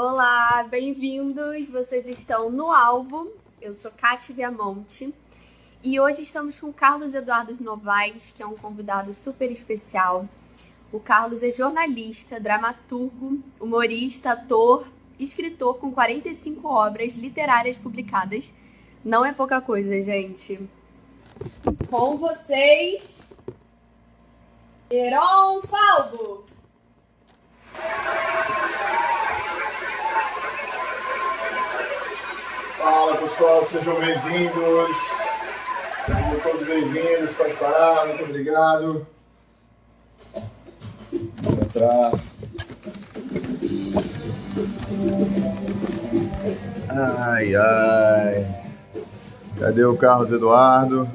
Olá, bem-vindos! Vocês estão no Alvo. Eu sou Cátia Viamonte e hoje estamos com o Carlos Eduardo Novaes, que é um convidado super especial. O Carlos é jornalista, dramaturgo, humorista, ator, escritor com 45 obras literárias publicadas. Não é pouca coisa, gente. Com vocês, Heron Falbo. Fala pessoal, sejam bem-vindos. Sejam todos bem-vindos, pode parar, muito obrigado. Vou entrar. Ai, ai. Cadê o Carlos Eduardo?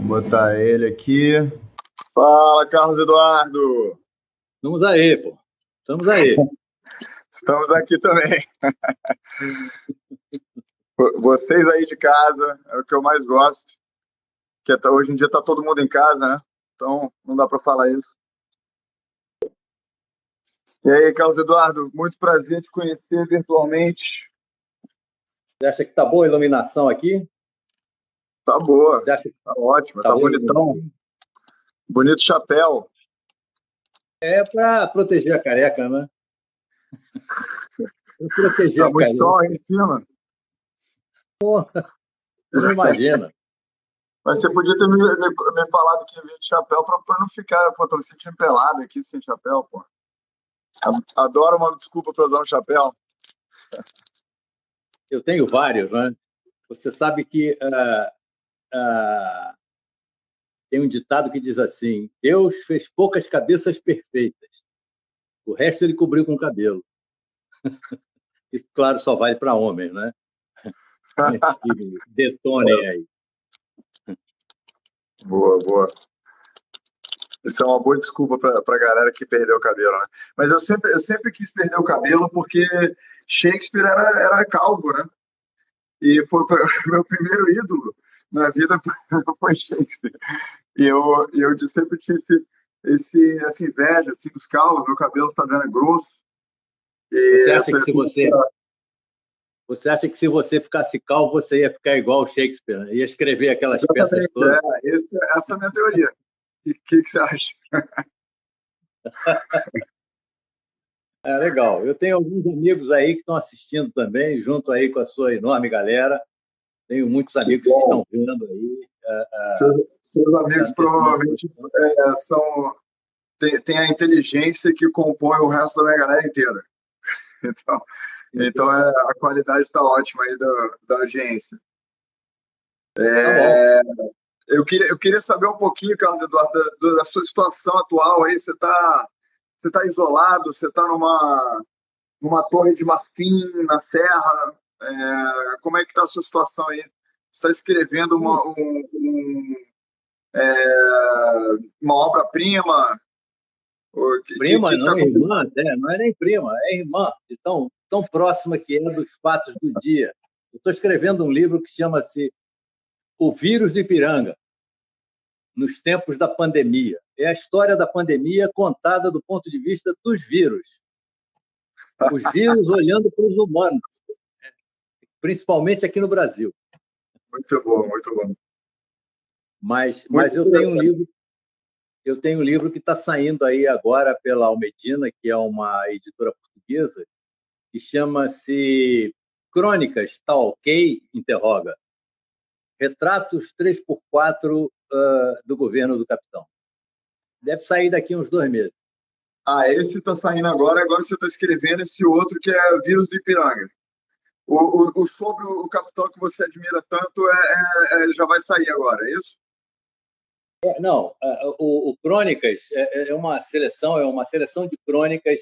Vou botar ele aqui. Fala, Carlos Eduardo. Estamos aí, pô. Estamos aí. Estamos aqui também. Vocês aí de casa, é o que eu mais gosto. Que hoje em dia tá todo mundo em casa, né? Então não dá para falar isso. E aí, Carlos Eduardo, muito prazer te conhecer virtualmente. Você acha que tá boa a iluminação aqui? Tá boa, Você acha que tá ótima, tá bonitão. Bonito chapéu. É para proteger a careca, né? Pra proteger Tá a muito careca. sol aí em cima. Não imagina. Mas você podia ter me falado que ia vir de chapéu pra não ficar, pô, tô me sentindo pelado aqui sem chapéu, pô. Adoro uma desculpa para usar um chapéu. Eu tenho vários, né? Você sabe que tem um ditado que diz assim: Deus fez poucas cabeças perfeitas, o resto ele cobriu com cabelo. Isso, claro, só vale para homens, né? Antes que detonem aí. Boa, boa. Isso é uma boa desculpa para a galera que perdeu o cabelo, né? Mas eu sempre quis perder o cabelo porque Shakespeare era calvo, né? E foi meu primeiro ídolo na vida foi Shakespeare. E eu sempre tinha essa inveja assim, dos calvos, meu cabelo está vendo grosso. Você acha que se você ficasse calvo, você ia ficar igual o Shakespeare, né? Ia escrever aquelas peças todas? Essa é a minha teoria. O que você acha? É legal. Eu tenho alguns amigos aí que estão assistindo também, junto aí com a sua enorme galera. Tenho muitos amigos que estão vendo aí. Seus amigos provavelmente têm a inteligência que compõe o resto da minha galera inteira. Então a qualidade está ótima aí da audiência. Eu queria saber um pouquinho, Carlos Eduardo, da sua situação atual aí. Você tá isolado, você está numa torre de marfim, na serra. Como é que está a sua situação aí? Você está escrevendo uma obra-prima? Prima não, irmã até, não é nem prima, é irmã, de tão próxima que é dos fatos do dia. Eu estou escrevendo um livro que chama-se O Vírus do Ipiranga, nos tempos da pandemia. É a história da pandemia contada do ponto de vista dos vírus. Os vírus olhando para os humanos, principalmente aqui no Brasil. Muito bom, muito bom. Mas eu tenho um livro que está saindo aí agora pela Almedina, que é uma editora portuguesa, que chama-se Crônicas, tá ok? Interroga. Retratos 3x4 do governo do capitão. Deve sair daqui uns 2 meses. Esse está saindo agora você está escrevendo esse outro que é Vírus do Ipiranga. O sobre o capitão que você admira tanto já vai sair agora, é isso? Não, o Crônicas é uma seleção de crônicas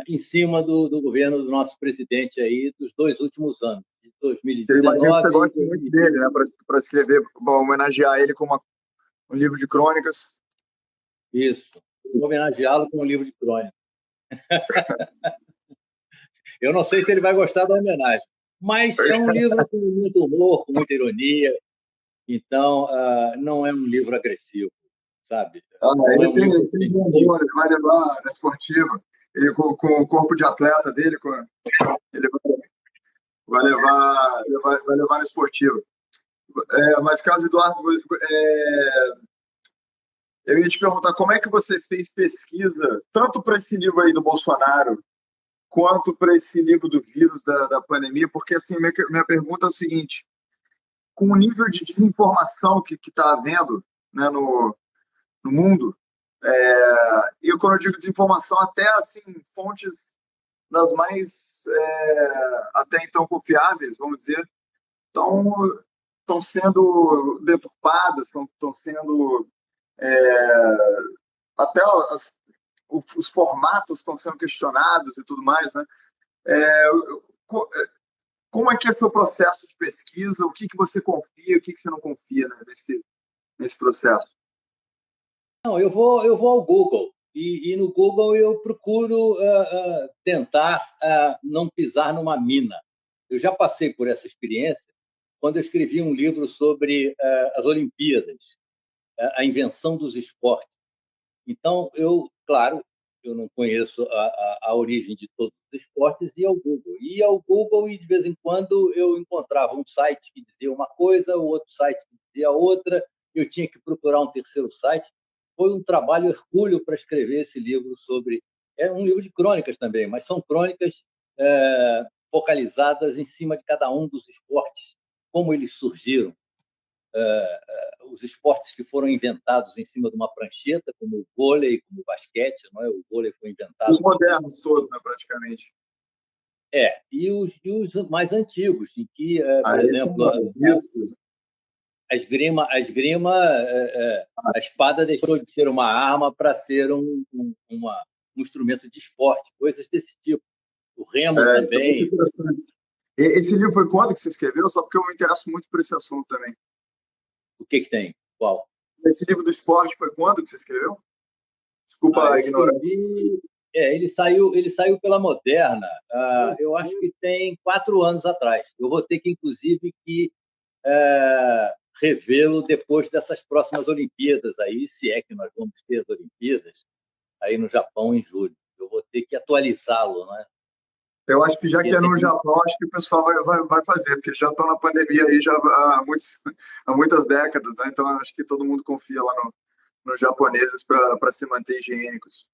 em cima do governo do nosso presidente aí dos 2 últimos anos, de 2019. Eu imagino que você gosta muito dele, né? Para escrever, para homenagear ele com um livro de crônicas. Isso, vou homenageá-lo com um livro de crônicas. Eu não sei se ele vai gostar da homenagem, mas é um livro com muito humor, com muita ironia. Então, não é um livro agressivo, sabe? Ele tem humor, ele vai levar na esportiva. ele com o corpo de atleta dele, ele vai levar no esportivo. Mas, Carlos Eduardo, eu ia te perguntar como é que você fez pesquisa, tanto para esse livro aí do Bolsonaro, quanto para esse livro do vírus da pandemia, porque assim, minha pergunta é o seguinte: com o nível de desinformação que está havendo, né, no mundo, e quando eu digo desinformação, até assim, fontes das mais até então confiáveis, vamos dizer, estão sendo deturpadas, estão sendo até os formatos estão sendo questionados e tudo mais, né? É, como é que é seu processo de pesquisa? O que você confia, o que você não confia, né, nesse processo? Não, eu vou ao Google e no Google eu procuro tentar não pisar numa mina. Eu já passei por essa experiência quando eu escrevi um livro sobre as Olimpíadas, a invenção dos esportes. Então, claro, eu não conheço a origem de todos os esportes, ia ao Google. Ia ao Google e, de vez em quando, eu encontrava um site que dizia uma coisa, o outro site que dizia outra, eu tinha que procurar um terceiro site. Foi um trabalho hercúleo para escrever esse livro sobre... É um livro de crônicas também, mas são crônicas focalizadas em cima de cada um dos esportes, como eles surgiram, os esportes que foram inventados em cima de uma prancheta, como o vôlei, como o basquete, não é? O vôlei foi inventado... Os modernos todos, né, praticamente. E os mais antigos, em que, por exemplo, a esgrima, a espada deixou de ser uma arma para ser um instrumento de esporte, coisas desse tipo. O remo também. Esse livro foi quando que você escreveu? Só porque eu me interesso muito por esse assunto também. O que tem? Qual? Esse livro do esporte foi quando que você escreveu? Desculpa a ignorância. Ele saiu pela Moderna, eu acho que tem 4 anos atrás. Eu vou ter que, inclusive, revê-lo depois dessas próximas Olimpíadas, aí, se é que nós vamos ter as Olimpíadas, aí no Japão, em julho. Eu vou ter que atualizá-lo, né? Eu acho que já que é no Japão, acho que o pessoal vai fazer, porque já estão na pandemia aí já há muitas décadas, né? Então acho que todo mundo confia lá nos japoneses para se manter higiênicos.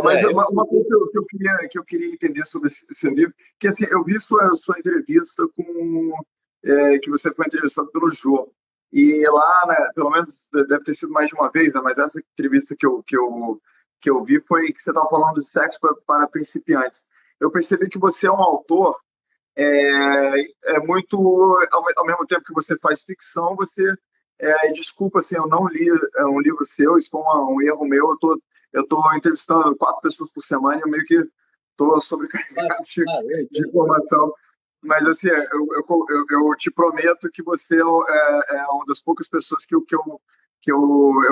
Mas uma coisa que eu queria entender sobre esse livro, que assim, eu vi sua entrevista que você foi entrevistado pelo Jô. E lá, né, pelo menos deve ter sido mais de uma vez, né, mas essa entrevista que eu vi foi que você estava falando de sexo para principiantes. Eu percebi que você é um autor muito, ao mesmo tempo que você faz ficção, você desculpa, assim, eu não li um livro seu, isso foi um erro meu. Eu tô entrevistando 4 pessoas por semana e eu meio que tô sobrecarregado de informação. Mas, assim, eu te prometo que você é uma das poucas pessoas que eu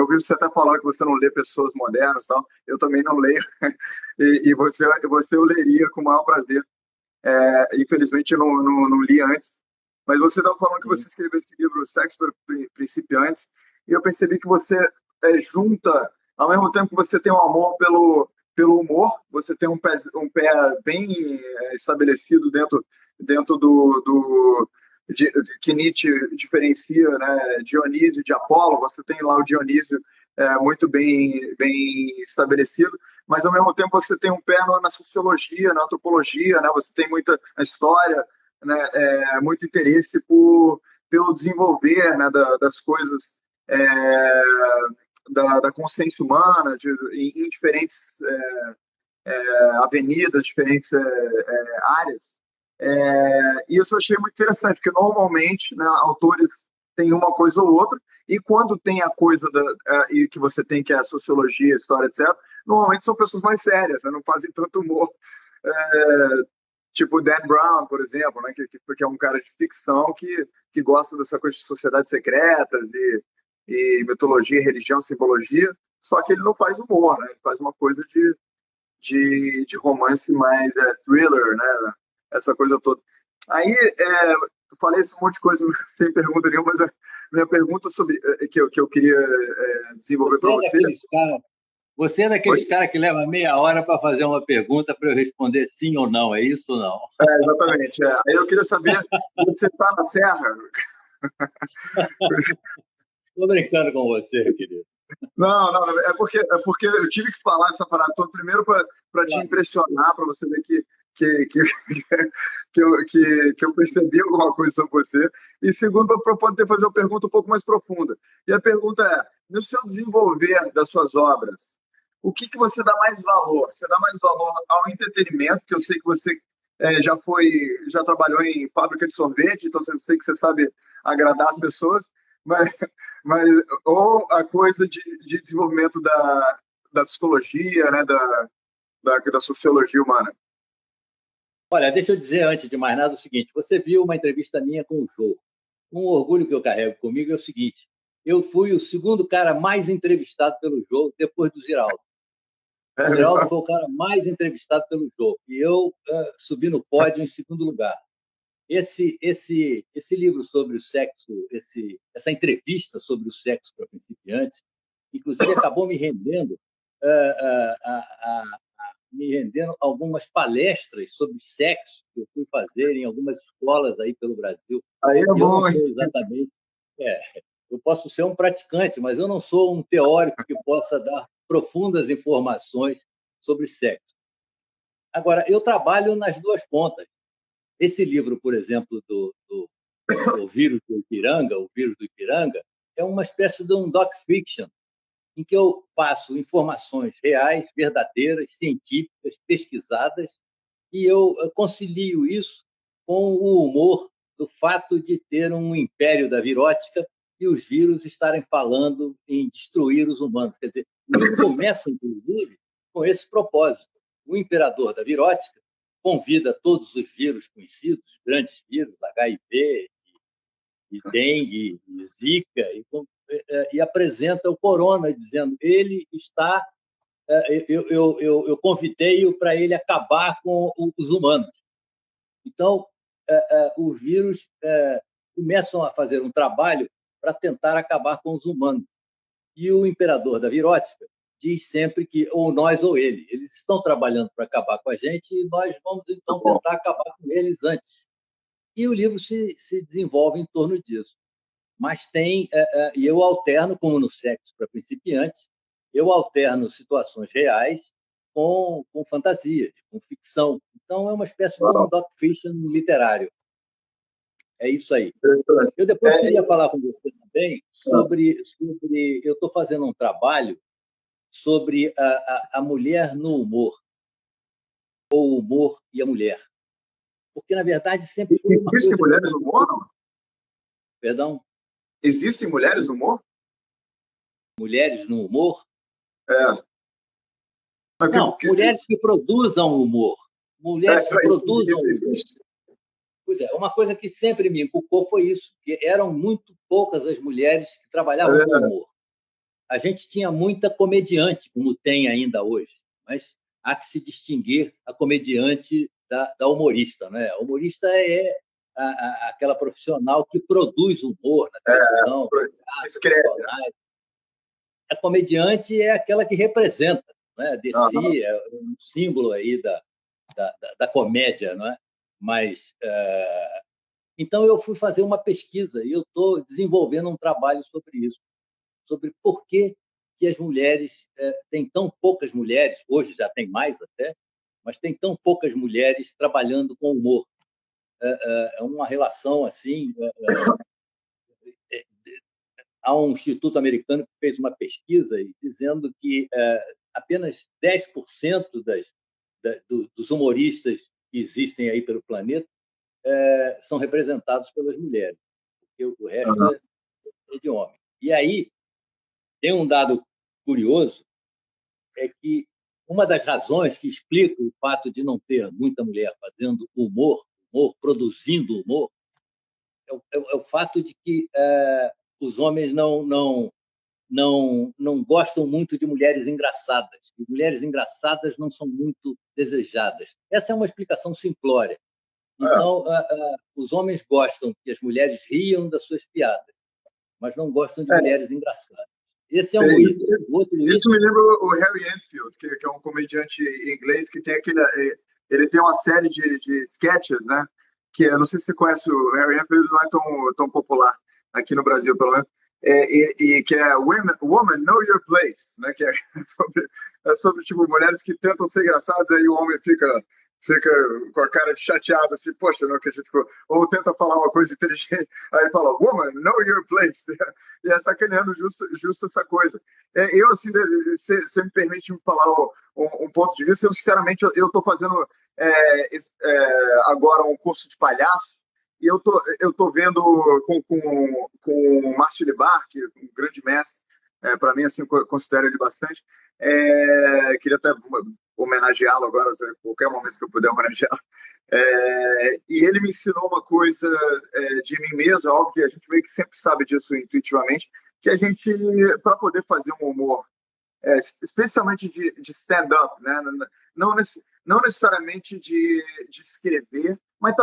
vi você até falar que você não lê pessoas modernas e tal. Eu também não leio. E você eu leria com o maior prazer. Infelizmente, eu não li antes. Mas você estava falando que você escreveu esse livro Sexo para Principiantes, e eu percebi que você junta, ao mesmo tempo que você tem um amor pelo humor, você tem um pé bem estabelecido dentro que Nietzsche diferencia, né, Dionísio de Apolo. Você tem lá o Dionísio muito bem estabelecido, mas ao mesmo tempo você tem um pé na sociologia, na antropologia, né? Você tem muita história, né? Muito interesse pelo desenvolver, né, das coisas, da consciência humana, em diferentes avenidas, diferentes áreas. E isso eu achei muito interessante, porque normalmente, né, autores têm uma coisa ou outra, e quando tem a coisa e que você tem, que é a sociologia, história, etc., normalmente são pessoas mais sérias, né, não fazem tanto humor. Tipo Dan Brown, por exemplo, né, que é um cara de ficção que gosta dessa coisa de sociedades secretas e mitologia, religião, simbologia, só que ele não faz humor, né, ele faz uma coisa de romance mais thriller, né, essa coisa toda. Aí, eu falei um monte de coisa sem pergunta nenhuma, mas a minha pergunta que eu queria desenvolver para você... Você é daqueles caras que leva meia hora para fazer uma pergunta para eu responder sim ou não, é isso ou não? Exatamente. Aí eu queria saber, você está na Serra? Estou brincando com você, querido. Não, não, é porque eu tive que falar essa parada toda, primeiro para te impressionar, para você ver que, que, que eu percebi alguma coisa sobre você, e segundo, para poder fazer uma pergunta um pouco mais profunda. E a pergunta é, no seu desenvolver das suas obras, o que você dá mais valor? Você dá mais valor ao entretenimento, que eu sei que você já trabalhou em fábrica de sorvete, então eu sei que você sabe agradar as pessoas, mas, mas ou a coisa de desenvolvimento da psicologia, né, da sociologia humana. Olha, deixa eu dizer antes de mais nada o seguinte: você viu uma entrevista minha com o Jô. Um orgulho que eu carrego comigo é o seguinte: eu fui o segundo cara mais entrevistado pelo Jô depois do Ziraldo. O Ziraldo foi o cara mais entrevistado pelo Jô e eu subi no pódio em segundo lugar. Esse livro sobre o sexo, essa entrevista sobre o sexo para principiantes, inclusive acabou me rendendo algumas palestras sobre sexo que eu fui fazer em algumas escolas aí pelo Brasil. Aí é eu bom, não sou exatamente... eu posso ser um praticante, mas eu não sou um teórico que possa dar profundas informações sobre sexo. Agora, eu trabalho nas duas pontas. Esse livro, por exemplo, do vírus do Ipiranga, o vírus do Ipiranga, é uma espécie de um doc-fiction, em que eu passo informações reais, verdadeiras, científicas, pesquisadas, e eu concilio isso com o humor do fato de ter um império da virótica e os vírus estarem falando em destruir os humanos. Quer dizer, o livro começa, inclusive, com esse propósito. O imperador da virótica convida todos os vírus conhecidos, grandes vírus, HIV, e dengue, e zika, e apresenta o corona, dizendo ele está... Eu convidei-o para ele acabar com os humanos. Então, os vírus começam a fazer um trabalho para tentar acabar com os humanos. E o imperador da virótica diz sempre que ou nós ou ele. Eles estão trabalhando para acabar com a gente e nós vamos, então, tentar acabar com eles antes. E o livro se desenvolve em torno disso. Mas tem, e eu alterno, como no Sexo para Principiantes, eu alterno situações reais com fantasias, com ficção. Então, é uma espécie de um doc-fiction literário. É isso aí. Eu depois queria falar com você também sobre eu estou fazendo um trabalho sobre a mulher no humor, ou o humor e a mulher. Porque, na verdade, sempre foi uma coisa... Existem mulheres no humor, não? Perdão? Existem mulheres no humor? Mulheres no humor? Mas Não, mulheres que produzam humor. Mulheres que produzam humor. Pois é, uma coisa que sempre me inculcou foi isso, que eram muito poucas as mulheres que trabalhavam com humor. A gente tinha muita comediante, como tem ainda hoje, mas há que se distinguir a comediante da humorista, né? A humorista é aquela profissional que produz humor na televisão, a comediante é aquela que representa, né? Dercy é um símbolo aí da comédia, não é? Mas então eu fui fazer uma pesquisa e eu estou desenvolvendo um trabalho sobre isso, sobre por que as mulheres tem tão poucas mulheres, hoje já tem mais até, mas tem tão poucas mulheres trabalhando com humor. É uma relação assim. Há um instituto americano que fez uma pesquisa dizendo que apenas 10% dos humoristas que existem aí pelo planeta são representados pelas mulheres, porque o resto é de homem. E aí tem um dado curioso, é que uma das razões que explica o fato de não ter muita mulher fazendo humor, produzindo humor, é o fato de que os homens não gostam muito de mulheres engraçadas. E mulheres engraçadas não são muito desejadas. Essa é uma explicação simplória. Então, os homens gostam que as mulheres riam das suas piadas, mas não gostam de mulheres engraçadas. Esse é um Luís. O outro Luís... Isso me lembra o Harry Enfield, que é um comediante inglês que tem ele tem uma série de sketches, né? Que eu não sei se você conhece o Harry Enfield, não é tão popular aqui no Brasil, pelo menos. E que é Woman, Know Your Place, né? Que é sobre tipo, mulheres que tentam ser engraçadas, aí o homem fica com a cara de chateado, assim, poxa, não acredito que ou tenta falar uma coisa inteligente, aí fala, Woman, Know Your Place, e é sacaneando justo essa coisa. Eu, assim, você me permite me falar um ponto de vista, eu, sinceramente, eu estou fazendo agora um curso de palhaço, e eu tô vendo com o Martin Libar, que é um grande mestre, para mim, assim, eu considero ele bastante. Queria até homenageá-lo agora, a qualquer momento que eu puder homenageá-lo. E ele me ensinou uma coisa de mim mesmo, algo que a gente meio que sempre sabe disso intuitivamente, que a gente, para poder fazer um humor, especialmente de stand-up, né? Não necessariamente de escrever, mas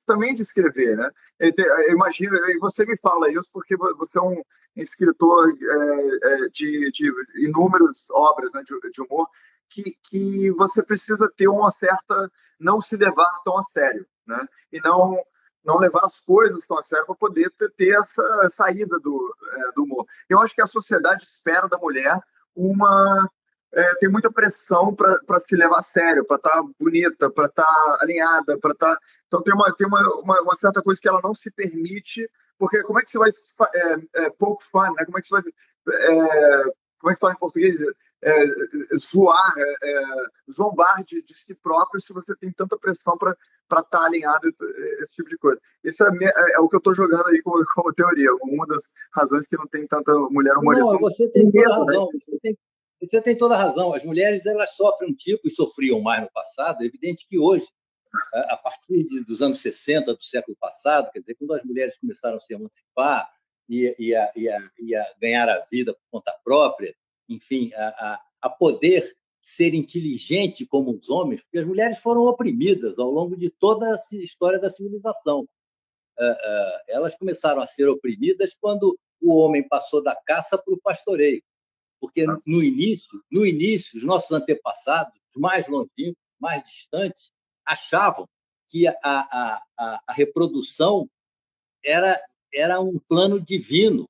também de escrever, né? Eu imagino, e você me fala isso porque você é um escritor de inúmeras obras, né, de humor, que você precisa ter uma certa, não se levar tão a sério, né? E não levar as coisas tão a sério para poder ter essa saída do humor. Eu acho que a sociedade espera da mulher tem muita pressão para se levar a sério, para estar bonita, para estar alinhada, para estar. Então tem uma certa coisa que ela não se permite, porque como é que você vai poke fun, né? Como é que você vai como é que fala em português? Zoar, zombar de si próprio se você tem tanta pressão para estar alinhado, esse tipo de coisa. Isso é o que eu estou jogando aí como teoria, uma das razões que não tem tanta mulher humorista. Não, você tem toda a razão. Você tem toda a razão. As mulheres elas sofrem um tipo e sofriam mais no passado. É evidente que hoje, a partir dos anos 60 do século passado, quer dizer, quando as mulheres começaram a se emancipar e a ganhar a vida por conta própria, enfim, a poder ser inteligente como os homens, porque as mulheres foram oprimidas ao longo de toda a história da civilização. Elas começaram a ser oprimidas quando o homem passou da caça para o pastoreio, porque no início, os nossos antepassados, os mais longínquos, mais distantes, achavam que a reprodução era um plano divino.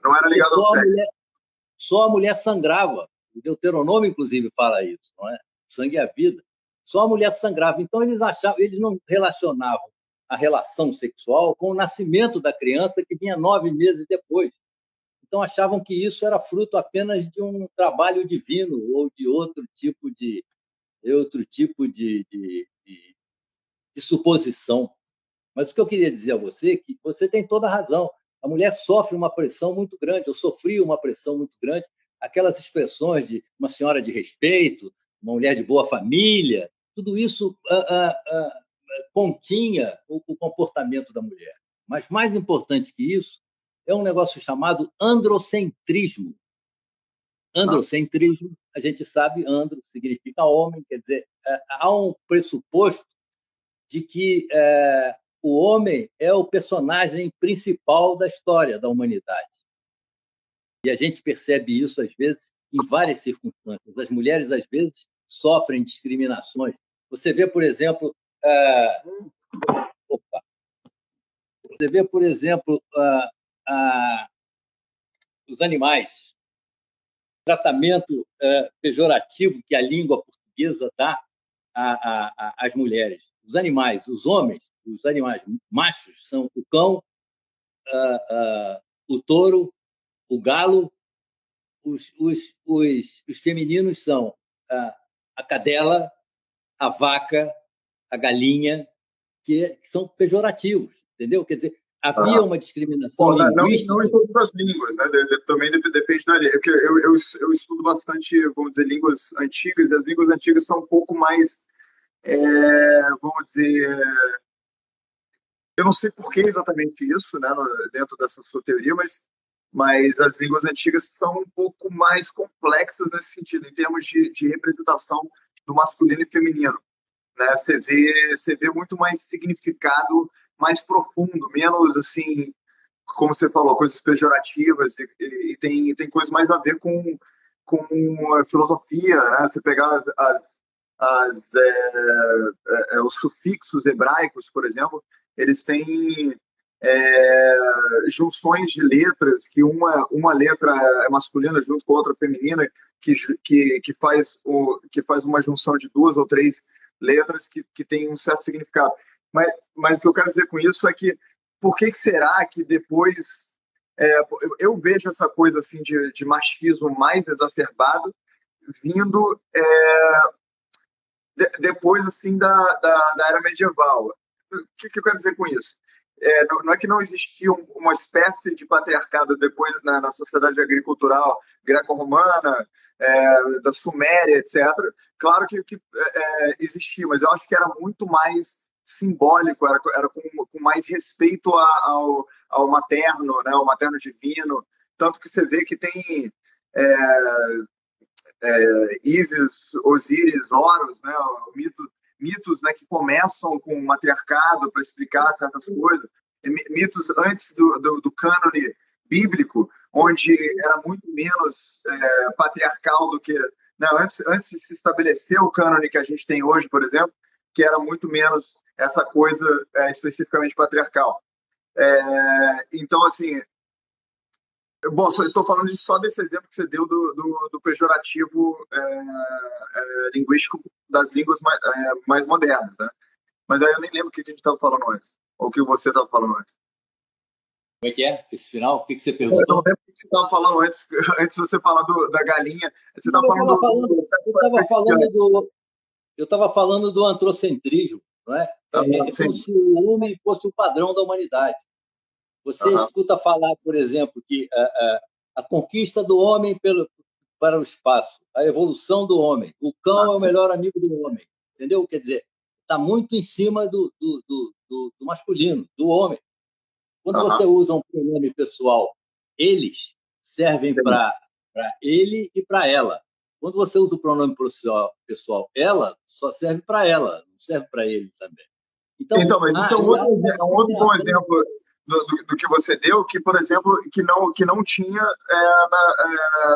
Não era ligado ao sexo. Só a mulher sangrava. O Deuteronômio, inclusive, fala isso, não é? Sangue é a vida. Só a mulher sangrava. Então, eles não relacionavam a relação sexual com o nascimento da criança, que vinha 9 meses depois. Então, achavam que isso era fruto apenas de um trabalho divino ou de outro tipo de suposição. Mas o que eu queria dizer a você é que você tem toda a razão. A mulher sofre uma pressão muito grande, eu sofri uma pressão muito grande. Aquelas expressões de uma senhora de respeito, uma mulher de boa família, tudo isso continha o comportamento da mulher. Mas mais importante que isso é um negócio chamado androcentrismo. Androcentrismo, a gente sabe, andro significa homem, quer dizer, há um pressuposto de que o homem é o personagem principal da história da humanidade. E a gente percebe isso, às vezes, em várias circunstâncias. As mulheres, às vezes, sofrem discriminações. Você vê, por exemplo, os animais, o tratamento pejorativo que a língua portuguesa dá às mulheres. Os animais, os homens, os animais machos são o cão, o touro, o galo. Os femininos são a cadela, a vaca, a galinha, que são pejorativos, entendeu? Quer dizer, havia uma discriminação linguística. Não em todas as línguas, né? Também depende da língua. Porque eu estudo bastante, vamos dizer, línguas antigas, e as línguas antigas são um pouco mais, vamos dizer... Eu não sei por que exatamente isso, né, dentro dessa sua teoria, mas as línguas antigas são um pouco mais complexas nesse sentido, em termos de representação do masculino e feminino. Né? Você vê muito mais significado mais profundo, menos assim, como você falou, coisas pejorativas e tem coisas mais a ver com a filosofia, né? Você pegar os sufixos hebraicos, por exemplo, eles têm junções de letras, que uma letra é masculina junto com a outra feminina, que faz uma junção de duas ou três letras que tem um certo significado. Mas o que eu quero dizer com isso é que por que será que depois eu vejo essa coisa assim de machismo mais exacerbado vindo depois assim da era medieval. O que eu quero dizer com isso? Não é que não existia uma espécie de patriarcado depois na sociedade agricultural greco-romana, da Suméria, etc. Claro que existia, mas eu acho que era muito mais simbólico, era com mais respeito ao materno, né, ao materno divino. Tanto que você vê que tem Ísis, Osíris, Horus, né, mitos, né, que começam com o matriarcado para explicar certas coisas, mitos antes do cânone bíblico, onde era muito menos patriarcal do que... Né, antes de se estabelecer o cânone que a gente tem hoje, por exemplo, que era muito menos essa coisa especificamente patriarcal. Então, assim, bom, estou falando só desse exemplo que você deu do pejorativo linguístico das línguas mais modernas, né? Mas aí eu nem lembro o que a gente estava falando antes, ou o que você estava falando antes. Como é que é? Esse final? O que você Eu não perguntou? lembro o que você estava falando antes de você falar da galinha. Você estava Eu estava falando do antrocentrismo, não é? Como se o homem fosse o padrão da humanidade. Você escuta falar, por exemplo, que a conquista do homem para o espaço, a evolução do homem, o cão é o melhor amigo do homem, entendeu? Quer dizer, está muito em cima do masculino, do homem. Quando você usa um pronome pessoal, eles servem para ele e para ela. Quando você usa o pronome pessoal, ela só serve para ela, não serve para ele também. Então, mas isso é um outro bom exemplo do que você deu, que, por exemplo, que não tinha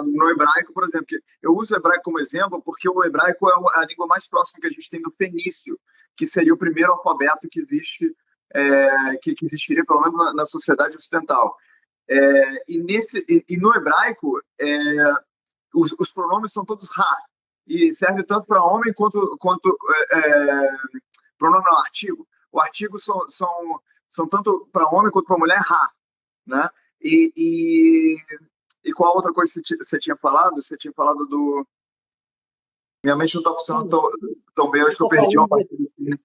no hebraico, por exemplo. Que eu uso o hebraico como exemplo porque o hebraico é a língua mais próxima que a gente tem do fenício, que seria o primeiro alfabeto que existe, que existiria, pelo menos, na sociedade ocidental. E no hebraico, os pronomes são todos ra, e serve tanto para homem quanto pronome no artigo. O artigo são tanto para homem quanto para mulher ra, né? E qual outra coisa você tinha falado? Você tinha falado do... Minha mente não está funcionando tão bem, acho que eu perdi uma parte desse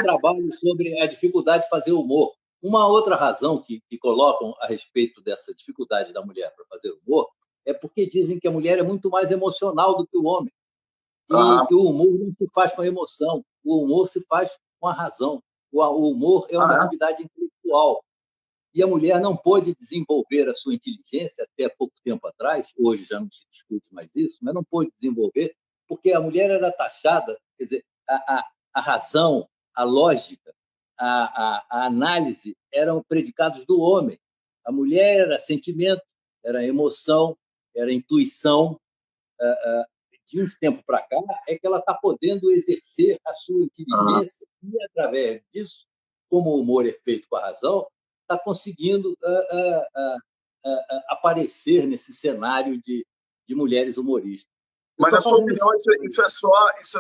trabalho sobre a dificuldade de fazer humor. Uma outra razão que colocam a respeito dessa dificuldade da mulher para fazer humor é porque dizem que a mulher é muito mais emocional do que o homem. E que o humor não se faz com a emoção, o humor se faz com a razão. O humor é uma atividade intelectual. E a mulher não pôde desenvolver a sua inteligência até pouco tempo atrás, hoje já não se discute mais isso, mas não pôde desenvolver, porque a mulher era taxada, quer dizer, a razão, a lógica, a análise eram predicados do homem. A mulher era sentimento, era emoção, era intuição. De uns tempos para cá, é que ela está podendo exercer a sua inteligência e, através disso, como o humor é feito com a razão, está conseguindo aparecer nesse cenário de mulheres humoristas. Mas, na sua opinião, isso é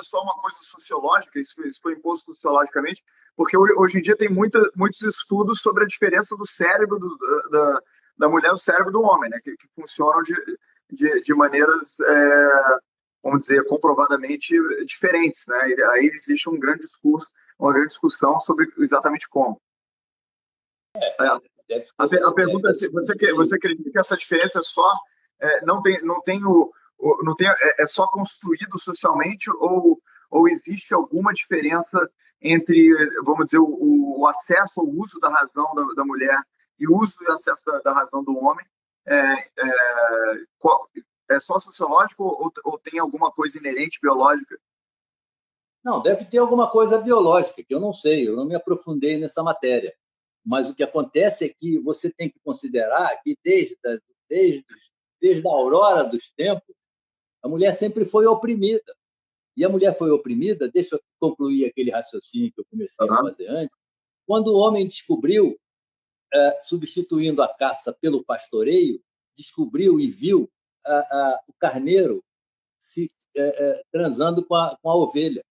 só uma coisa sociológica? Isso foi imposto sociologicamente? Porque hoje em dia tem muitos estudos sobre a diferença do cérebro da mulher e do cérebro do homem, né? Que funcionam de maneiras, vamos dizer, comprovadamente diferentes, né? E aí existe uma grande discussão sobre exatamente como. A pergunta é: você acredita que essa diferença é só construído socialmente ou existe alguma diferença entre, vamos dizer, o acesso ao uso da razão da mulher e o uso e acesso da razão do homem? É só sociológico ou tem alguma coisa inerente biológica? Não, deve ter alguma coisa biológica, que eu não sei, eu não me aprofundei nessa matéria. Mas o que acontece é que você tem que considerar que desde a aurora dos tempos, a mulher sempre foi oprimida. E a mulher foi oprimida, deixa eu concluir aquele raciocínio que eu comecei a fazer antes, quando o homem descobriu, substituindo a caça pelo pastoreio, descobriu e viu o carneiro se transando com a ovelha.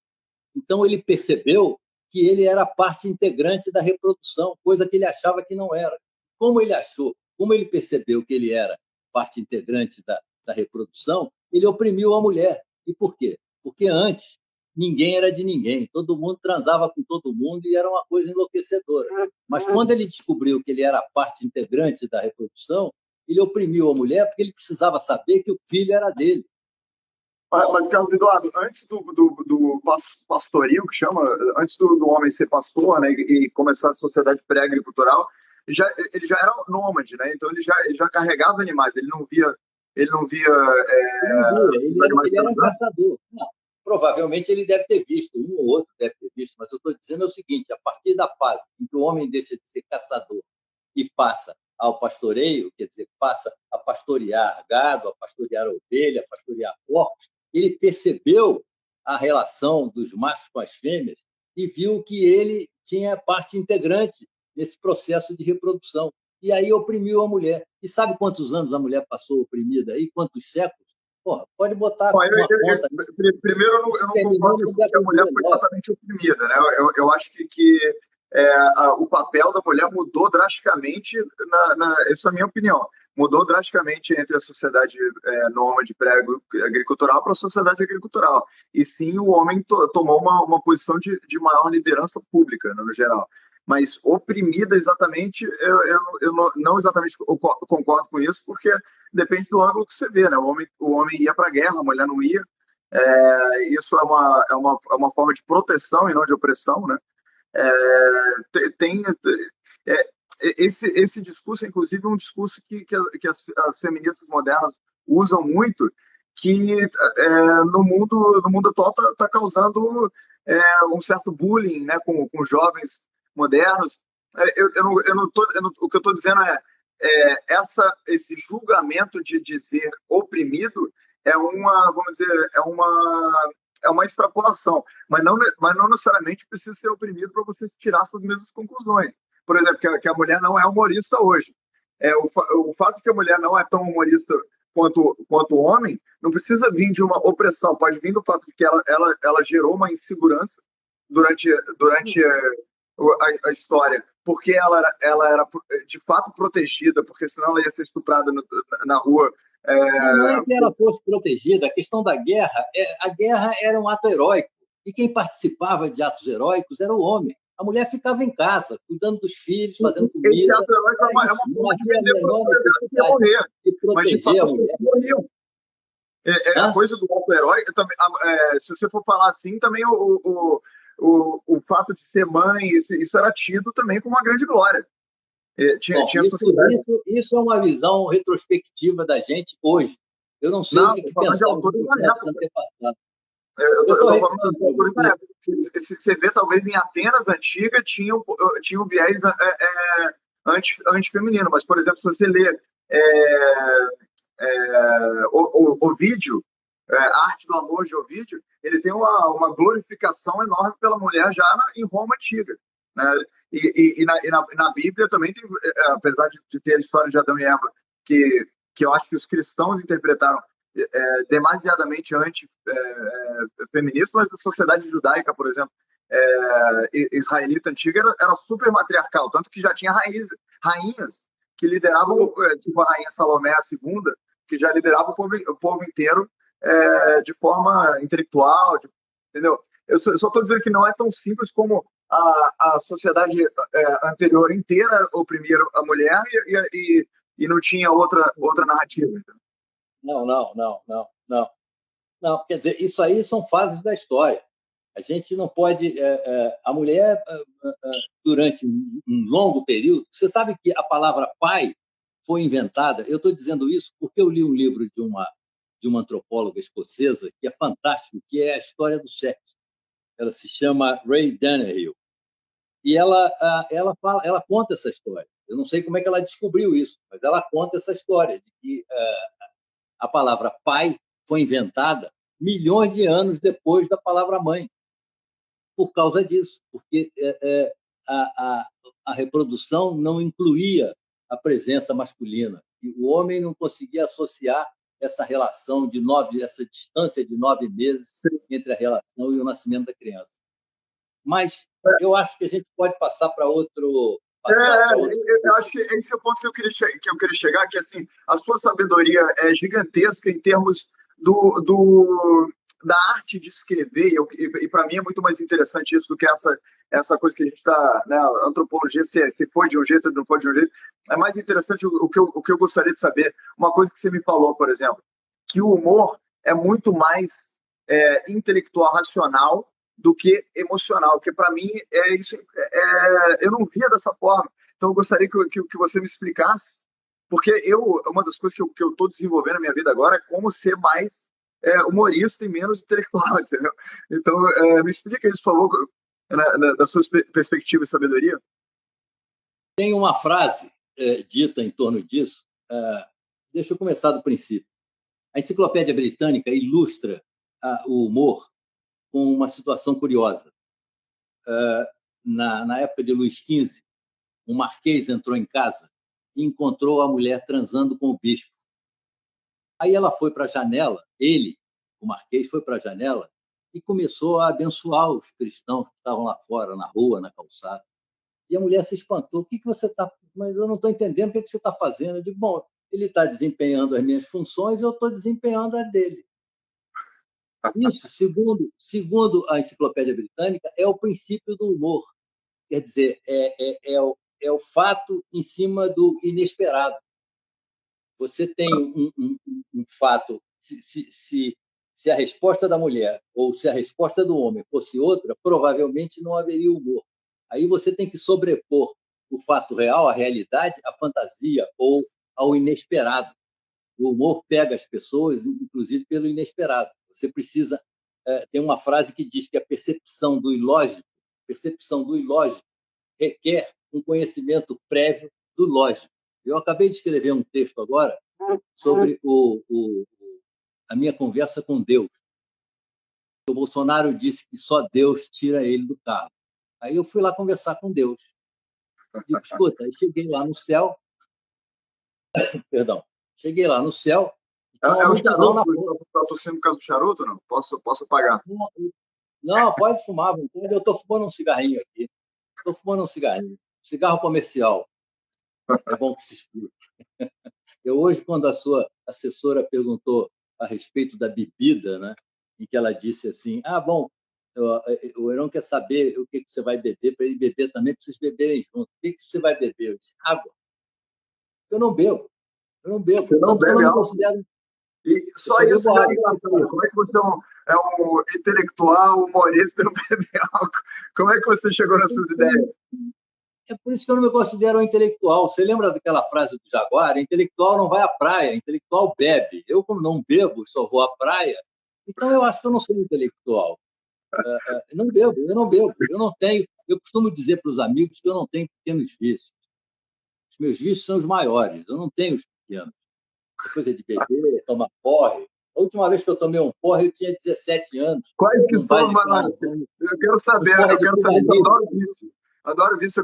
Então, ele percebeu que ele era parte integrante da reprodução, coisa que ele achava que não era. Como ele achou, como ele percebeu que ele era parte integrante da reprodução, ele oprimiu a mulher. E por quê? Porque antes ninguém era de ninguém, todo mundo transava com todo mundo e era uma coisa enlouquecedora. Mas quando ele descobriu que ele era parte integrante da reprodução, ele oprimiu a mulher porque ele precisava saber que o filho era dele. Mas, Carlos Eduardo, antes do pastorio, que chama, antes do homem ser pastor, né, e começar a sociedade pré-agricultural, ele já era nômade, né? Então ele já carregava animais, ele não via ele era um caçador. Não, provavelmente ele deve ter visto, um ou outro deve ter visto, mas eu estou dizendo o seguinte: a partir da fase em que o homem deixa de ser caçador e passa ao pastoreio, quer dizer, passa a pastorear gado, a pastorear ovelha, a pastorear porcos, ele percebeu a relação dos machos com as fêmeas e viu que ele tinha parte integrante nesse processo de reprodução. E aí oprimiu a mulher. E sabe quantos anos a mulher passou oprimida aí? Quantos séculos? Porra, pode botar uma conta. Primeiro, eu não concordo que a mulher foi totalmente oprimida, né? Eu acho que o papel da mulher mudou drasticamente, essa é a minha opinião, mudou drasticamente entre a sociedade nômade pré-agricultural para a sociedade agricultural. E sim, o homem tomou uma posição de maior liderança pública, no geral. Mas oprimida exatamente, eu não exatamente concordo com isso, porque depende do ângulo que você vê, né? O homem ia para a guerra, a mulher não ia. Isso é uma forma de proteção e não de opressão, né? Esse discurso, inclusive, é um discurso que as feministas modernas usam muito, que no mundo atual está causando um certo bullying, né, com jovens modernos. O que eu estou dizendo esse julgamento de dizer oprimido vamos dizer, é uma extrapolação, mas não necessariamente precisa ser oprimido para você tirar essas mesmas conclusões. Por exemplo, que a mulher não é humorista hoje. O fato de que a mulher não é tão humorista quanto o homem não precisa vir de uma opressão, pode vir do fato de que ela gerou uma insegurança durante a história, porque ela era de fato protegida, porque senão ela ia ser estuprada na rua. Não é que ela fosse protegida, a questão da guerra, a guerra era um ato heróico, e quem participava de atos heróicos era o homem. A mulher ficava em casa, cuidando dos filhos, fazendo comida. Esse ato heróico é uma forma de vender para morrer. Mas de fato as pessoas morriam. A coisa do ato heróico, se você for falar assim, também o fato de ser mãe, isso era tido também como uma grande glória. Isso é uma visão retrospectiva da gente hoje. Eu não sei o que pensava antepassado. Eu estou falando de autores da época. Você vê, talvez, em Atenas antiga, tinha um viés antifeminino. Mas, por exemplo, se você lê Ovídio, a Arte do Amor de Ovídio, ele tem uma glorificação enorme pela mulher já em Roma antiga, né? E na Bíblia também tem, apesar de ter a história de Adão e Eva, que eu acho que os cristãos interpretaram demasiadamente anti-feminista, mas a sociedade judaica, por exemplo, israelita antiga, era super matriarcal, tanto que já tinha rainhas que lideravam, tipo a rainha Salomé II, que já liderava o povo inteiro de forma intelectual, entendeu? Eu só estou dizendo que não é tão simples como a sociedade anterior inteira oprimir a mulher e não tinha outra narrativa. Não. Quer dizer, isso aí são fases da história. A gente não pode... a mulher, durante um longo período... Você sabe que a palavra pai foi inventada? Eu estou dizendo isso porque eu li um livro de uma antropóloga escocesa que é fantástico, que é a história do sexo. Ela se chama Ray Daniel. E ela conta essa história. Eu não sei como é que ela descobriu isso, mas ela conta essa história de que a palavra pai foi inventada milhões de anos depois da palavra mãe, por causa disso, porque a, a, a reprodução não incluía a presença masculina. E o homem não conseguia associar essa relação essa distância de 9 meses entre a relação e o nascimento da criança. Mas eu acho que a gente pode passar para outro. Eu acho que esse é o ponto que eu queria chegar, que assim, a sua sabedoria é gigantesca em termos da arte de escrever, e para mim é muito mais interessante isso do que essa coisa que a gente está, né, a antropologia, se foi de um jeito ou não foi de um jeito. É mais interessante o que eu gostaria de saber. Uma coisa que você me falou, por exemplo, que o humor é muito mais intelectual, racional, do que emocional, porque para mim eu não via dessa forma. Então eu gostaria que você me explicasse, porque uma das coisas que eu estou desenvolvendo na minha vida agora é como ser mais humorista e menos intelectual, entendeu? Então me explica isso, por favor, da sua perspectiva e sabedoria. Tem uma frase dita em torno disso. Deixa eu começar do princípio. A Enciclopédia Britânica ilustra o humor com uma situação curiosa. Na época de Luís XV, um marquês entrou em casa e encontrou a mulher transando com o bispo. Aí ela foi para a janela, o marquês, foi para a janela e começou a abençoar os cristãos que estavam lá fora, na rua, na calçada. E a mulher se espantou. O que você está... Mas eu não estou entendendo o que você está fazendo. Eu digo, bom, ele está desempenhando as minhas funções e eu estou desempenhando a dele. Isso, segundo a Enciclopédia Britânica, é o princípio do humor. Quer dizer, é o fato em cima do inesperado. Você tem um fato, se a resposta da mulher ou se a resposta do homem fosse outra, provavelmente não haveria humor. Aí você tem que sobrepor o fato real, a realidade, à fantasia ou ao inesperado. O humor pega as pessoas, inclusive, pelo inesperado. Você precisa... tem uma frase que diz que a percepção do ilógico requer um conhecimento prévio do lógico. Eu acabei de escrever um texto agora sobre a minha conversa com Deus. O Bolsonaro disse que só Deus tira ele do carro. Aí eu fui lá conversar com Deus. Digo, escuta, aí cheguei lá no céu, cheguei lá no céu. É o charuto? Está tossindo por causa do charuto? Não? Posso apagar? Não, pode fumar. Eu estou fumando um cigarrinho aqui. Estou fumando um cigarrinho. Cigarro comercial. É bom que se explique. Hoje, quando a sua assessora perguntou a respeito da bebida, né, em que ela disse assim, bom, o Heron quer saber o que você vai beber, para ele beber também, para vocês beberem juntos. O que você vai beber? Eu disse, água. Eu não bebo. Você não bebe álcool? E só isso já é engraçado. Como é que você é um intelectual, humorista e não bebe álcool? Como é que você chegou nessas ideias? É por isso que eu não me considero um intelectual. Você lembra daquela frase do Jaguar? Intelectual não vai à praia, intelectual bebe. Eu, como não bebo, só vou à praia, então eu acho que eu não sou intelectual. Eu não bebo. Eu não tenho... Eu costumo dizer para os amigos que eu não tenho pequenos vícios. Os meus vícios são os maiores. Eu não tenho os pequenos. Coisa de beber, tomar porre. A última vez que eu tomei um porre, eu tinha 17 anos. Quais que são, mano? Eu quero saber. Eu adoro vício. Adoro vício.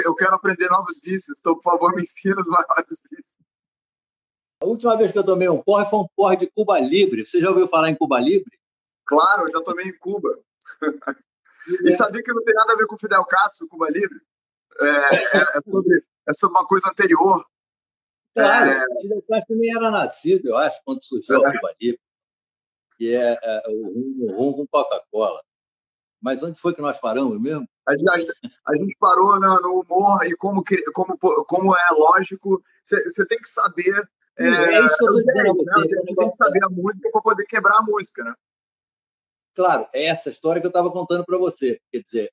Eu quero aprender novos vícios. Então, por favor, me ensina os maiores vícios. A última vez que eu tomei um porre foi um porre de Cuba Libre. Você já ouviu falar em Cuba Libre? Claro, eu já tomei em Cuba. E sabia que não tem nada a ver com Fidel Castro, Cuba Libre? É sobre uma coisa anterior. Claro, Fidel Castro nem era nascido, eu acho, quando surgiu a Cuba Libre, que é o rum com Coca-Cola. Mas onde foi que nós paramos mesmo? A gente parou no humor e como é lógico. Você tem que saber. É isso que eu estou dizendo a você. Você tem que saber a música para poder quebrar a música, né? Claro, é essa história que eu estava contando para você. Quer dizer,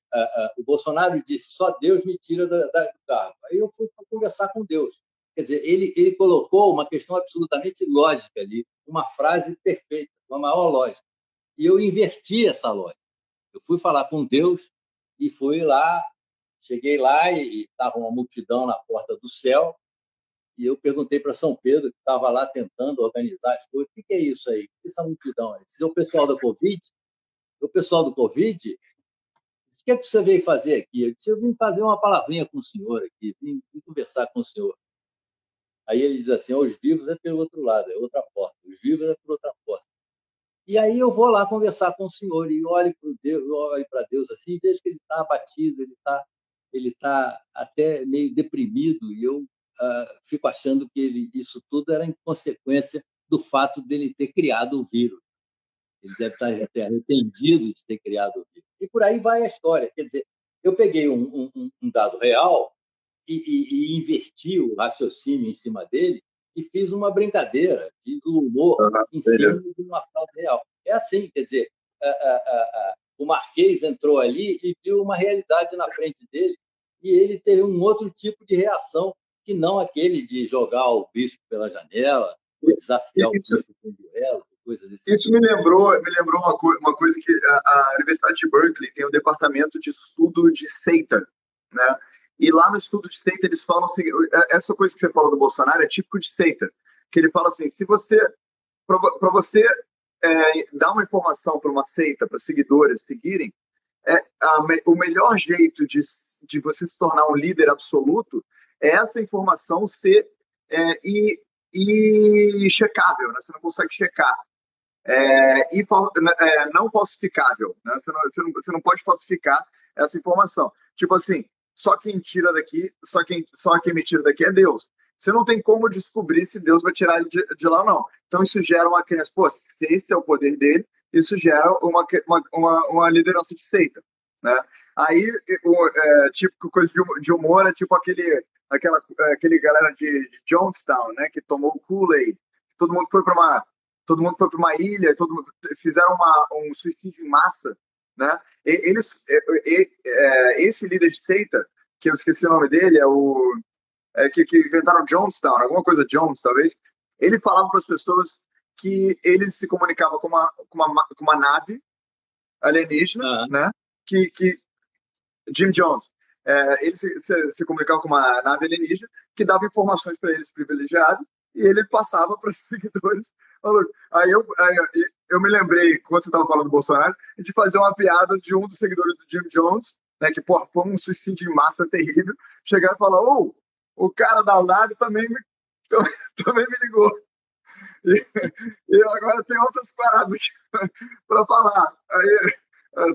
o Bolsonaro disse, só Deus me tira do carro. Aí eu fui conversar com Deus. Quer dizer, ele colocou uma questão absolutamente lógica ali, uma frase perfeita, uma maior lógica. E eu inverti essa lógica. Eu fui falar com Deus e fui lá Cheguei lá e estava uma multidão na porta do céu, e eu perguntei para São Pedro, que estava lá tentando organizar as coisas, o que é isso aí? O que é essa multidão aí? Se é o pessoal da Covid? O pessoal do Covid? O que é que você veio fazer aqui? Eu disse, eu vim fazer uma palavrinha com o senhor aqui, vim conversar com o senhor. Aí ele diz assim, os vivos é pelo outro lado, é outra porta. Os vivos é por outra porta. E aí eu vou lá conversar com o senhor e olho para Deus assim, e vejo que ele está abatido, ele tá até meio deprimido, e eu fico achando que isso tudo era em consequência do fato dele ter criado o vírus. Ele deve estar arrependido de ter criado o vírus. E por aí vai a história. Quer dizer, eu peguei um dado real e inverti o raciocínio em cima dele e fiz uma brincadeira, fiz o humor em cima de uma frase real. É assim, quer dizer, o Marquês entrou ali e viu uma realidade na frente dele e ele teve um outro tipo de reação que não aquele de jogar o bispo pela janela ou desafiar o bispo com duelo, coisas desse Isso me lembrou uma coisa que a Universidade de Berkeley tem um departamento de estudo de seita, né? E lá no estudo de seita eles falam assim, essa coisa que você falou do Bolsonaro é típico de seita, que ele fala assim, se você para você dar uma informação para uma seita, para seguidores seguirem, o melhor jeito de você se tornar um líder absoluto é essa informação ser checável, né? Você não consegue checar. Não falsificável, né? Você não pode falsificar essa informação. Tipo assim, só quem me tira daqui é Deus. Você não tem como descobrir se Deus vai tirar ele de lá ou não. Então isso gera uma crença, pô, se esse é o poder dele, isso gera uma liderança de seita, né? Aí, tipo, coisa de humor é tipo aquele galera de Jonestown, né, que tomou o Kool-Aid. Todo mundo foi para uma ilha, fizeram um suicídio em massa, né? Esse líder de seita, que eu esqueci o nome dele, que inventaram Jonestown, alguma coisa Jones, talvez. Ele falava para as pessoas que ele se comunicava com uma nave alienígena, né? Que Jim Jones. Ele se comunicava com uma nave alienígena que dava informações para eles privilegiados e ele passava para os seguidores. Aí eu me lembrei, quando você estava falando do Bolsonaro, de fazer uma piada de um dos seguidores do Jim Jones, né, que foi um suicídio em massa terrível, chegar e falar, o cara da nave também me ligou. E agora tem outras paradas para falar. Aí,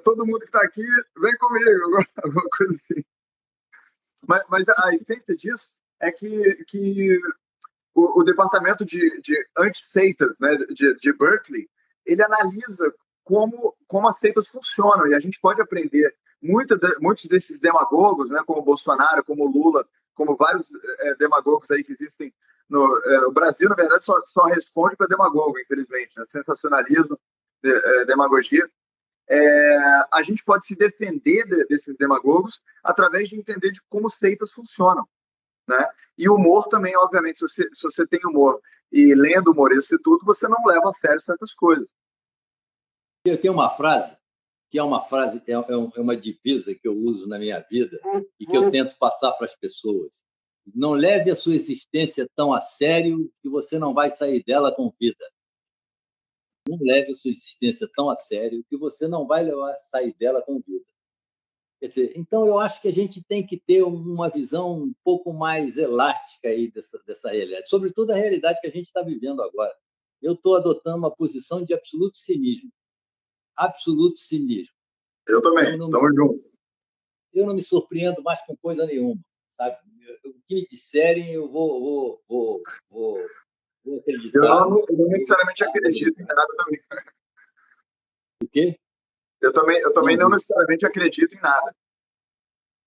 todo mundo que está aqui, vem comigo, alguma coisa assim. Mas a essência disso é que o departamento de anti-seitas, né, de Berkeley, ele analisa como as seitas funcionam, e a gente pode aprender muitos desses demagogos, né, como Bolsonaro, como Lula, como vários demagogos aí que existem o Brasil, na verdade, só responde para demagogo, infelizmente, né? Sensacionalismo, demagogia. A gente pode se defender desses demagogos através de entender de como seitas funcionam, né? E humor também, obviamente, se você tem humor e lendo humor isso e tudo, você não leva a sério certas coisas. Eu tenho uma frase que é uma divisa que eu uso na minha vida e que eu tento passar para as pessoas. Não leve a sua existência tão a sério que você não vai sair dela com vida. Não leve a sua existência tão a sério que você não vai sair dela com vida. Quer dizer, então eu acho que a gente tem que ter uma visão um pouco mais elástica aí dessa realidade, sobretudo a realidade que a gente está vivendo agora. Eu estou adotando uma posição de absoluto cinismo. Absoluto cinismo. Eu também, estamos juntos. Eu não me surpreendo mais com coisa nenhuma, sabe? O que me disserem, eu vou acreditar. Eu não necessariamente acredito em nada também. O quê? Eu também não necessariamente acredito em nada.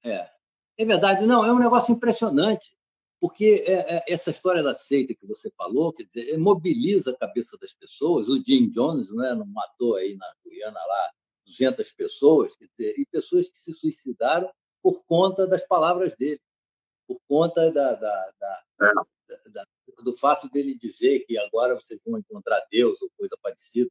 É verdade. Não, é um negócio impressionante, porque essa história da seita que você falou, quer dizer, mobiliza a cabeça das pessoas. O Jim Jones, né, não matou aí na Guiana lá 200 pessoas, quer dizer, e pessoas que se suicidaram por conta das palavras dele, por conta do fato dele dizer que agora vocês vão encontrar Deus ou coisa parecida.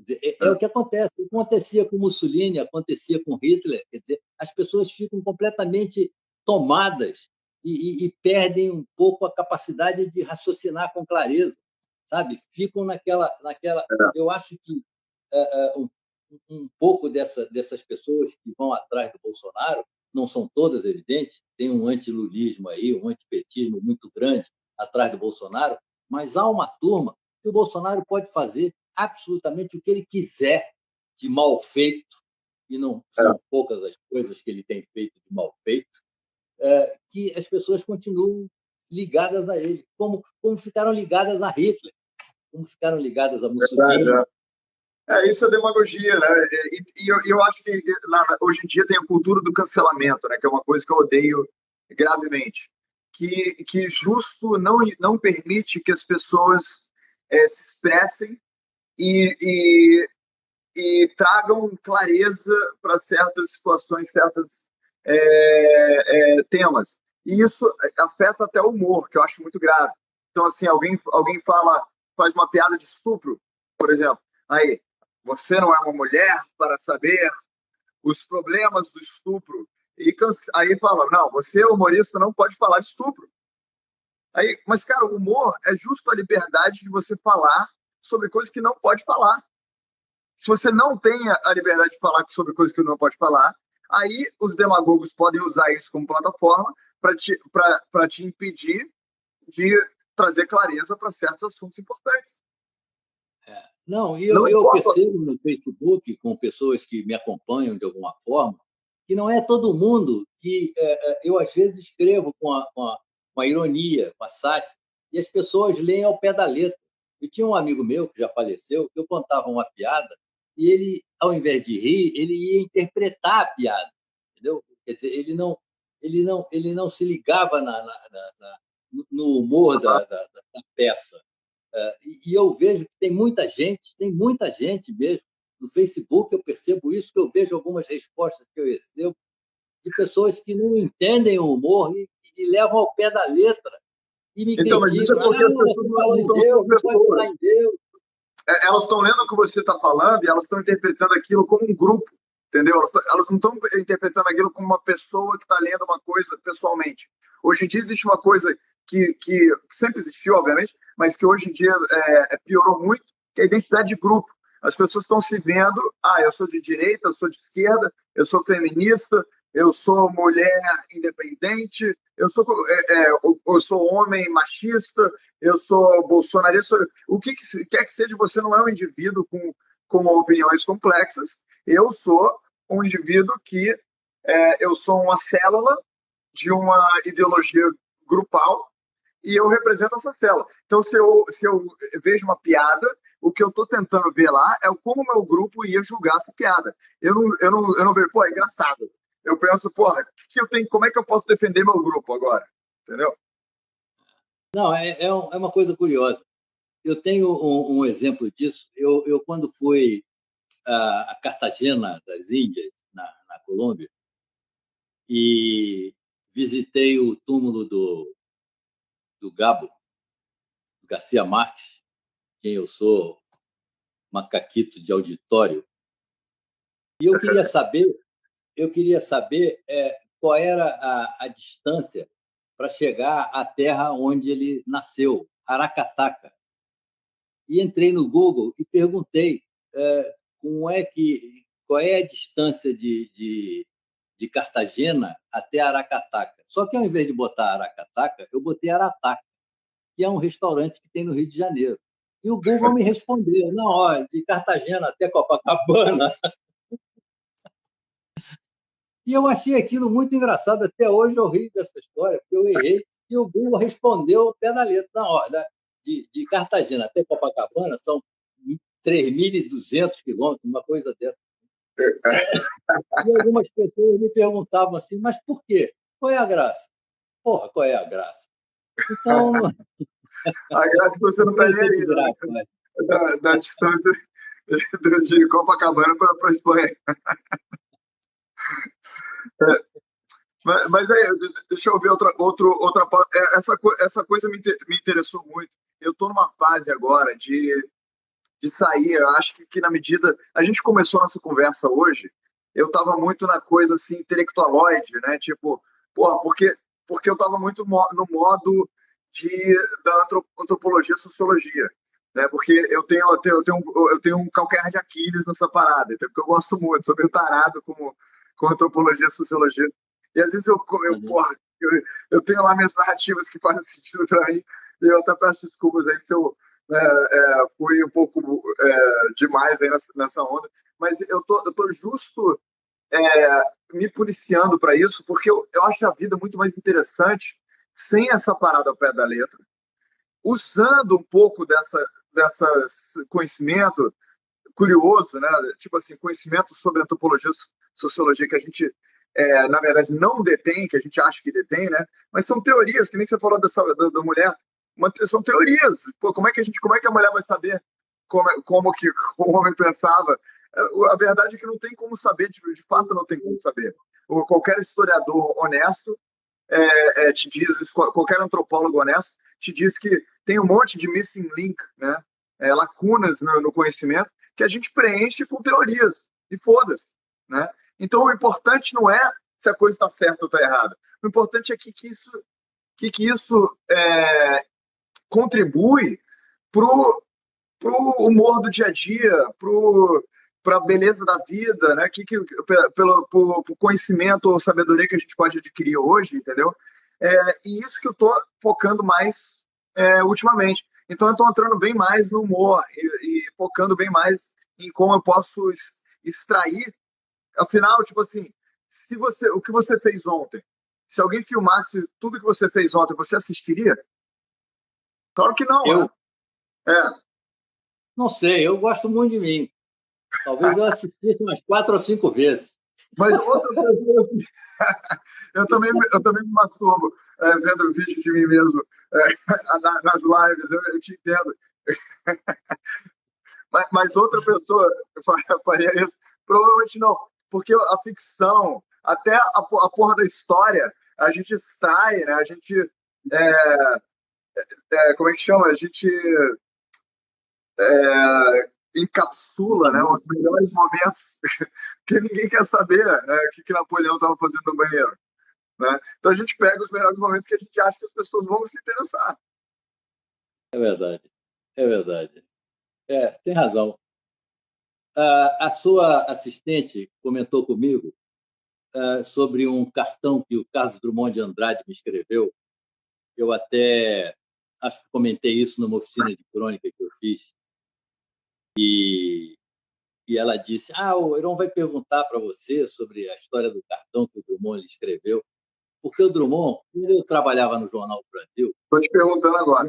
Quer dizer, o que acontece. Acontecia com Mussolini, acontecia com Hitler. Quer dizer, as pessoas ficam completamente tomadas e perdem um pouco a capacidade de raciocinar com clareza, sabe? Ficam naquela. Eu acho que um pouco dessas pessoas que vão atrás do Bolsonaro, não são todas, evidentes, tem um antilulismo aí, um antipetismo muito grande atrás do Bolsonaro, mas há uma turma que o Bolsonaro pode fazer absolutamente o que ele quiser de mal feito, e não são poucas as coisas que ele tem feito de mal feito, que as pessoas continuam ligadas a ele, como ficaram ligadas a Hitler, como ficaram ligadas a Mussolini. Isso é demagogia, né? E eu acho que hoje em dia tem a cultura do cancelamento, né? Que é uma coisa que eu odeio gravemente. Que justo não permite que as pessoas se expressem e tragam clareza para certas situações, certos temas. E isso afeta até o humor, que eu acho muito grave. Então, assim, alguém faz uma piada de estupro, por exemplo. Aí, você não é uma mulher para saber os problemas do estupro. E aí fala, não, você, humorista, não pode falar de estupro. Aí, mas, cara, o humor é justo a liberdade de você falar sobre coisas que não pode falar. Se você não tem a liberdade de falar sobre coisas que não pode falar, aí os demagogos podem usar isso como plataforma para te impedir de trazer clareza para certos assuntos importantes. Não, eu percebo no Facebook, com pessoas que me acompanham de alguma forma, que não é todo mundo que eu, às vezes, escrevo com a ironia, com a sátira, e as pessoas leem ao pé da letra. Eu tinha um amigo meu, que já faleceu, que eu contava uma piada, e ele, ao invés de rir, ele ia interpretar a piada, entendeu? Quer dizer, ele não se ligava no humor da peça. E eu vejo que tem muita gente mesmo. No Facebook eu percebo isso, que eu vejo algumas respostas que eu recebo de pessoas que não entendem o humor e levam ao pé da letra e me criticam. Mas isso é porque as pessoas não estão sendo pessoas. Elas estão lendo o que você está falando e elas estão interpretando aquilo como um grupo, entendeu? Elas não estão interpretando aquilo como uma pessoa que está lendo uma coisa pessoalmente. Hoje em dia existe uma coisa que sempre existiu, obviamente, mas que hoje em dia piorou muito, que é a identidade de grupo. As pessoas estão se vendo, eu sou de direita, eu sou de esquerda, eu sou feminista, eu sou mulher independente, eu sou homem machista, eu sou bolsonarista. O que quer que seja, você não é um indivíduo com opiniões complexas. Eu sou um indivíduo que eu sou uma célula de uma ideologia grupal e eu represento essa célula. Então, se eu vejo uma piada, o que eu estou tentando ver lá é como o meu grupo ia julgar essa piada. Eu não vejo, é engraçado. Eu penso, como é que eu posso defender meu grupo agora? Entendeu? Não, é uma coisa curiosa. Eu tenho um exemplo disso. Eu quando fui a Cartagena das Índias, na Colômbia, e visitei o túmulo do Gabo, do Garcia Marques, quem eu sou, macaquito de auditório. E eu queria saber qual era a distância para chegar à terra onde ele nasceu, Aracataca. E entrei no Google e perguntei qual é a distância de Cartagena até Aracataca. Só que, ao invés de botar Aracataca, eu botei Arataca, que é um restaurante que tem no Rio de Janeiro. E o Google me respondeu, de Cartagena até Copacabana. E eu achei aquilo muito engraçado. Até hoje eu rio dessa história, porque eu errei e o Google respondeu ao pé da letra. De Cartagena até Copacabana são 3.200 quilômetros, uma coisa dessa. E algumas pessoas me perguntavam assim, mas por quê? Qual é a graça? Qual é a graça? Então... A graça é que você não está nem da distância de Copacabana para a Espanha. Mas aí, deixa eu ver outra essa coisa me interessou muito. Eu estou numa fase agora de de sair. Eu acho que na medida... A gente começou a nossa conversa hoje, eu estava muito na coisa assim, intelectualoide, né? Tipo, porra, porque eu estava muito no modo da antropologia e sociologia, né? Porque eu tenho um calcanhar de Aquiles nessa parada, então, porque eu gosto muito, sou meio tarado com antropologia e sociologia. E às vezes porra, eu tenho lá minhas narrativas que fazem sentido para mim, e eu até peço desculpas aí se eu fui um pouco demais aí nessa onda, mas eu tô justo me policiando para isso, porque eu acho a vida muito mais interessante sem essa parada ao pé da letra, usando um pouco dessa conhecimento curioso, né? Tipo assim, conhecimento sobre antropologia, sociologia que a gente, na verdade, não detém, que a gente acha que detém, né? Mas são teorias, que nem você falou da mulher, são teorias. Pô, como é que a mulher vai saber como que o homem pensava? A verdade é que não tem como saber, de fato não tem como saber. Qualquer historiador honesto te diz, qualquer antropólogo honesto te diz que tem um monte de missing link, né? Lacunas no conhecimento que a gente preenche com teorias e foda-se, né? Então o importante não é se a coisa está certa ou está errada. O importante é que isso contribui pro humor do dia a dia, para a beleza da vida, né? Pelo conhecimento ou sabedoria que a gente pode adquirir hoje, entendeu? E isso que eu estou focando mais ultimamente. Então, eu estou entrando bem mais no humor e focando bem mais em como eu posso extrair. Afinal, tipo assim, o que você fez ontem, se alguém filmasse tudo que você fez ontem, você assistiria? Claro que não, né? Eu não sei, eu gosto muito de mim. Talvez eu assistisse umas 4 ou 5 vezes. Mas outra pessoa, assim, eu também me masturbo vendo vídeo de mim mesmo nas lives, eu te entendo. Mas outra pessoa faria isso? Provavelmente não, porque a ficção, até a porra da história, a gente extrai, né? A gente, como é que chama? A gente encapsula, né, os melhores momentos que ninguém quer saber, né, o que Napoleão estava fazendo no banheiro. Né? Então a gente pega os melhores momentos que a gente acha que as pessoas vão se interessar. É verdade, é verdade. Tem razão. A sua assistente comentou comigo sobre um cartão que o Carlos Drummond de Andrade me escreveu. Eu até acho que comentei isso numa oficina de crônica que eu fiz. E ela disse: o Heron vai perguntar para você sobre a história do cartão que o Drummond lhe escreveu. Porque o Drummond, quando eu trabalhava no Jornal do Brasil... Estou te perguntando agora.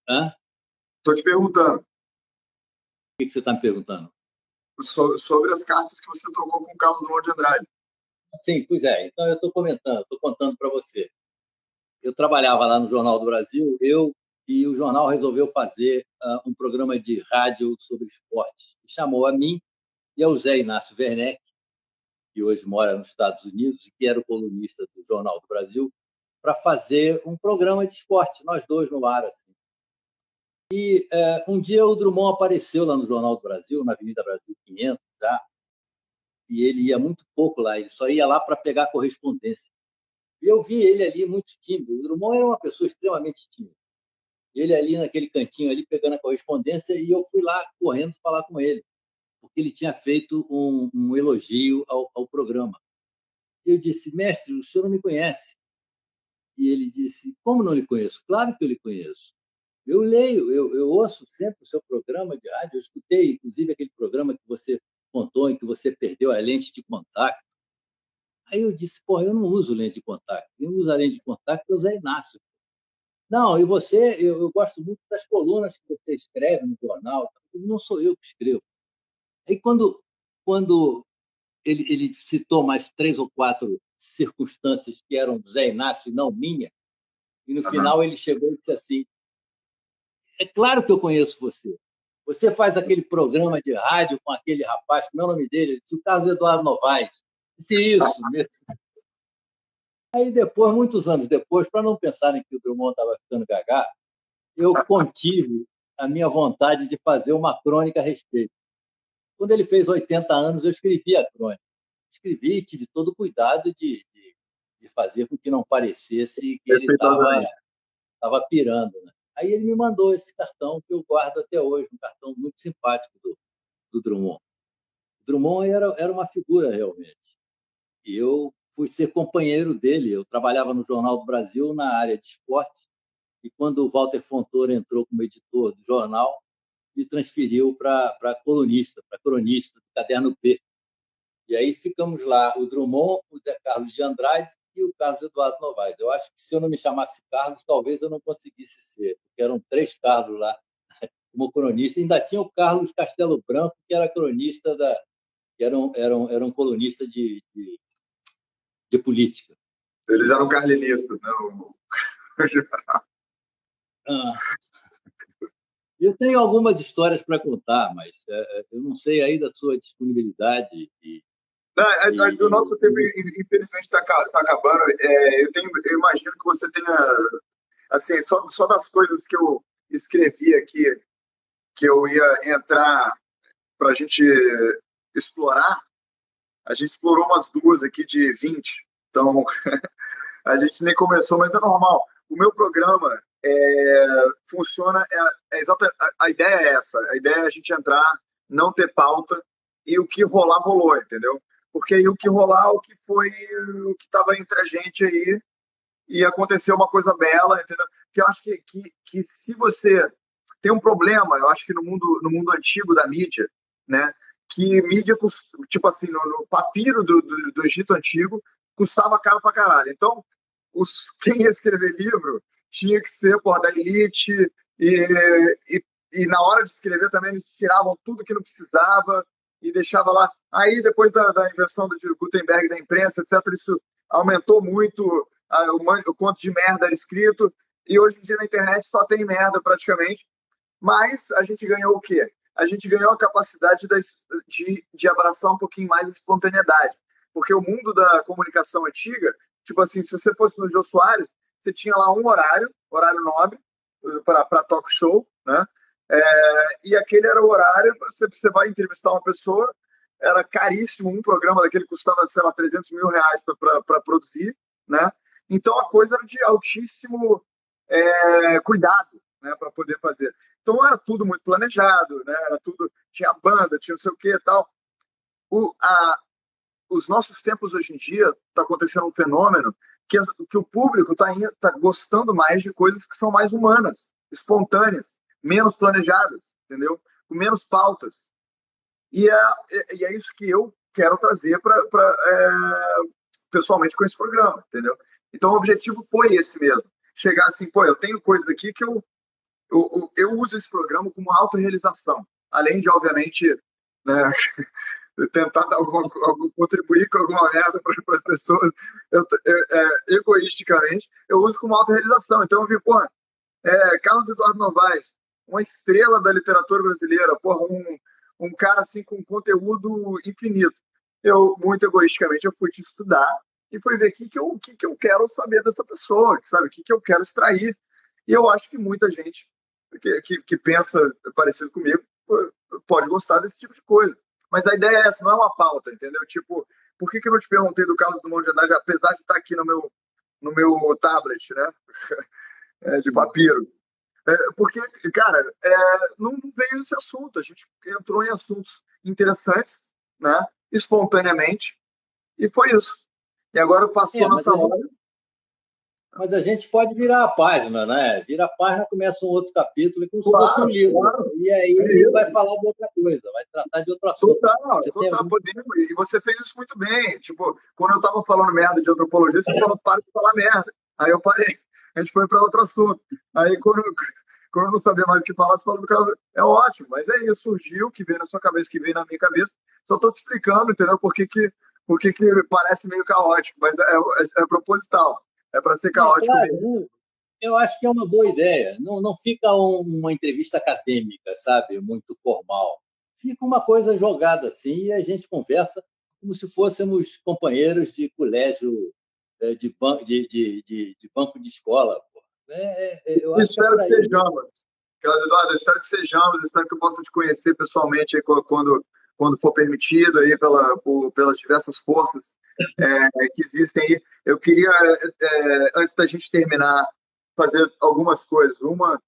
Hã? Estou te perguntando. O que você está me perguntando? Sobre as cartas que você trocou com o Carlos Drummond de Andrade. Sim, pois é. Então eu estou contando para você. Eu trabalhava lá no Jornal do Brasil, e o jornal resolveu fazer um programa de rádio sobre esporte. Chamou a mim e ao Zé Inácio Werneck, que hoje mora nos Estados Unidos e que era o colunista do Jornal do Brasil, para fazer um programa de esporte, nós dois no ar. Assim. E um dia o Drummond apareceu lá no Jornal do Brasil, na Avenida Brasil 500, já, e ele ia muito pouco lá, ele só ia lá para pegar correspondência. E eu vi ele ali muito tímido. O Drummond era uma pessoa extremamente tímida. Ele ali naquele cantinho, ali pegando a correspondência, e eu fui lá correndo falar com ele, porque ele tinha feito um elogio ao programa. E eu disse: mestre, o senhor não me conhece. E ele disse: como não lhe conheço? Claro que eu lhe conheço. Eu leio, eu ouço sempre o seu programa de rádio. Eu escutei, inclusive, aquele programa que você contou em que você perdeu a lente de contato. Aí eu disse: eu não uso lente de contato. Quem usa lente de contato é o Zé Inácio. Não, e você, eu gosto muito das colunas que você escreve no jornal. Não sou eu que escrevo. Aí, quando ele citou mais 3 ou 4 circunstâncias que eram do Zé Inácio e não minha, e no final ele chegou e disse assim: é claro que eu conheço você. Você faz aquele programa de rádio com aquele rapaz, como é o nome dele? Ele disse: o Carlos Eduardo Novaes. Disse isso mesmo. Aí depois, muitos anos depois, para não pensarem que o Drummond estava ficando gaga, eu contive a minha vontade de fazer uma crônica a respeito. Quando ele fez 80 anos, eu escrevi a crônica. Escrevi e tive todo o cuidado de fazer com que não parecesse que ele estava pirando. Né? Aí ele me mandou esse cartão que eu guardo até hoje, um cartão muito simpático do Drummond. O Drummond era uma figura, realmente. E eu fui ser companheiro dele. Eu trabalhava no Jornal do Brasil na área de esporte, e quando o Walter Fontoura entrou como editor do jornal, me transferiu para colunista, para cronista do Caderno P. E aí ficamos lá, o Drummond, o Zé Carlos de Andrade e o Carlos Eduardo Novaes. Eu acho que se eu não me chamasse Carlos, talvez eu não conseguisse ser, porque eram 3 Carlos lá como cronista. Ainda tinha o Carlos Castelo Branco, que era cronista que era um colunista de política. Eles eram carlinistas, né? Ah, eu tenho algumas histórias para contar, mas eu não sei aí da sua disponibilidade. O nosso tempo, infelizmente, está acabando. Eu imagino que você tenha, assim, só das coisas que eu escrevi aqui, que eu ia entrar para a gente explorar, a gente explorou umas 2 aqui de 20. Então, a gente nem começou, mas é normal. O meu programa funciona, a ideia é essa. A ideia é a gente entrar, não ter pauta, e o que rolar, rolou, entendeu? Porque aí o que rolar, o que foi, o que estava entre a gente aí, e aconteceu uma coisa bela, entendeu? Porque eu acho que se você tem um problema, eu acho que no mundo antigo da mídia, né? Que mídia, tipo assim, no papiro do Egito Antigo, custava caro pra caralho. Então, quem ia escrever livro tinha que ser, porra, da elite, e na hora de escrever também eles tiravam tudo que não precisava e deixava lá. Aí, depois da invenção do Gutenberg, da imprensa, etc., isso aumentou muito o quanto de merda era escrito, e hoje em dia na internet só tem merda praticamente. Mas a gente ganhou o quê? A gente ganhou a capacidade de abraçar um pouquinho mais a espontaneidade. Porque o mundo da comunicação antiga, tipo assim, se você fosse no Jô Soares, você tinha lá um horário nobre, para talk show, né? E aquele era o horário, você vai entrevistar uma pessoa, era caríssimo, um programa daquele custava, sei lá, 300 mil reais para produzir, né? Então a coisa era de altíssimo cuidado, né, para poder fazer. Então era tudo muito planejado, né? Era tudo, tinha banda, tinha não sei o que e tal. Os nossos tempos hoje em dia está acontecendo um fenômeno que o público tá gostando mais de coisas que são mais humanas, espontâneas, menos planejadas, entendeu? Com menos pautas. E é isso que eu quero trazer pessoalmente com esse programa, entendeu? Então o objetivo foi esse mesmo. Chegar assim, pô, eu tenho coisas aqui que eu uso esse programa como autorrealização. Além de, obviamente, né, tentar contribuir com alguma merda para as pessoas, egoisticamente, eu uso como autorrealização. Então eu vi, porra, Carlos Eduardo Novaes, uma estrela da literatura brasileira, porra, um cara assim com conteúdo infinito. Eu, muito egoisticamente, eu fui te estudar e fui ver o que eu quero saber dessa pessoa, sabe? O que eu quero extrair. E eu acho que muita gente que pensa parecido comigo pode gostar desse tipo de coisa. Mas a ideia é essa, não é uma pauta, entendeu? Tipo, por que eu não te perguntei do Carlos Drummond de Andrade, apesar de estar aqui no meu tablet, né? De papiro. Porque, cara, não veio esse assunto. A gente entrou em assuntos interessantes, né? Espontaneamente, e foi isso. E agora passou nossa hora. Mas a gente pode virar a página, né? Vira a página, começa um outro capítulo, e como se fosse um livro. Claro. E aí ele vai falar de outra coisa, vai tratar de outro assunto. Total, podemos. E você fez isso muito bem. Tipo, quando eu estava falando merda de antropologia, você falou, para de falar merda. Aí eu parei. A gente foi para outro assunto. Aí quando eu não sabia mais o que falar, você falou, é ótimo. Mas é isso, surgiu, que veio na sua cabeça, que veio na minha cabeça. Só estou te explicando, entendeu? Por que parece meio caótico, mas é proposital. É para ser caótico mesmo. Eu acho que é uma boa ideia. Não fica uma entrevista acadêmica, sabe? Muito formal. Fica uma coisa jogada assim e a gente conversa como se fôssemos companheiros de colégio, de banco de escola. Eu espero que sejamos. Carlos Eduardo, eu espero que sejamos, espero que eu possa te conhecer pessoalmente aí quando for permitido aí pelas diversas forças que existem aí. Eu queria, antes da gente terminar, fazer algumas coisas. Uma,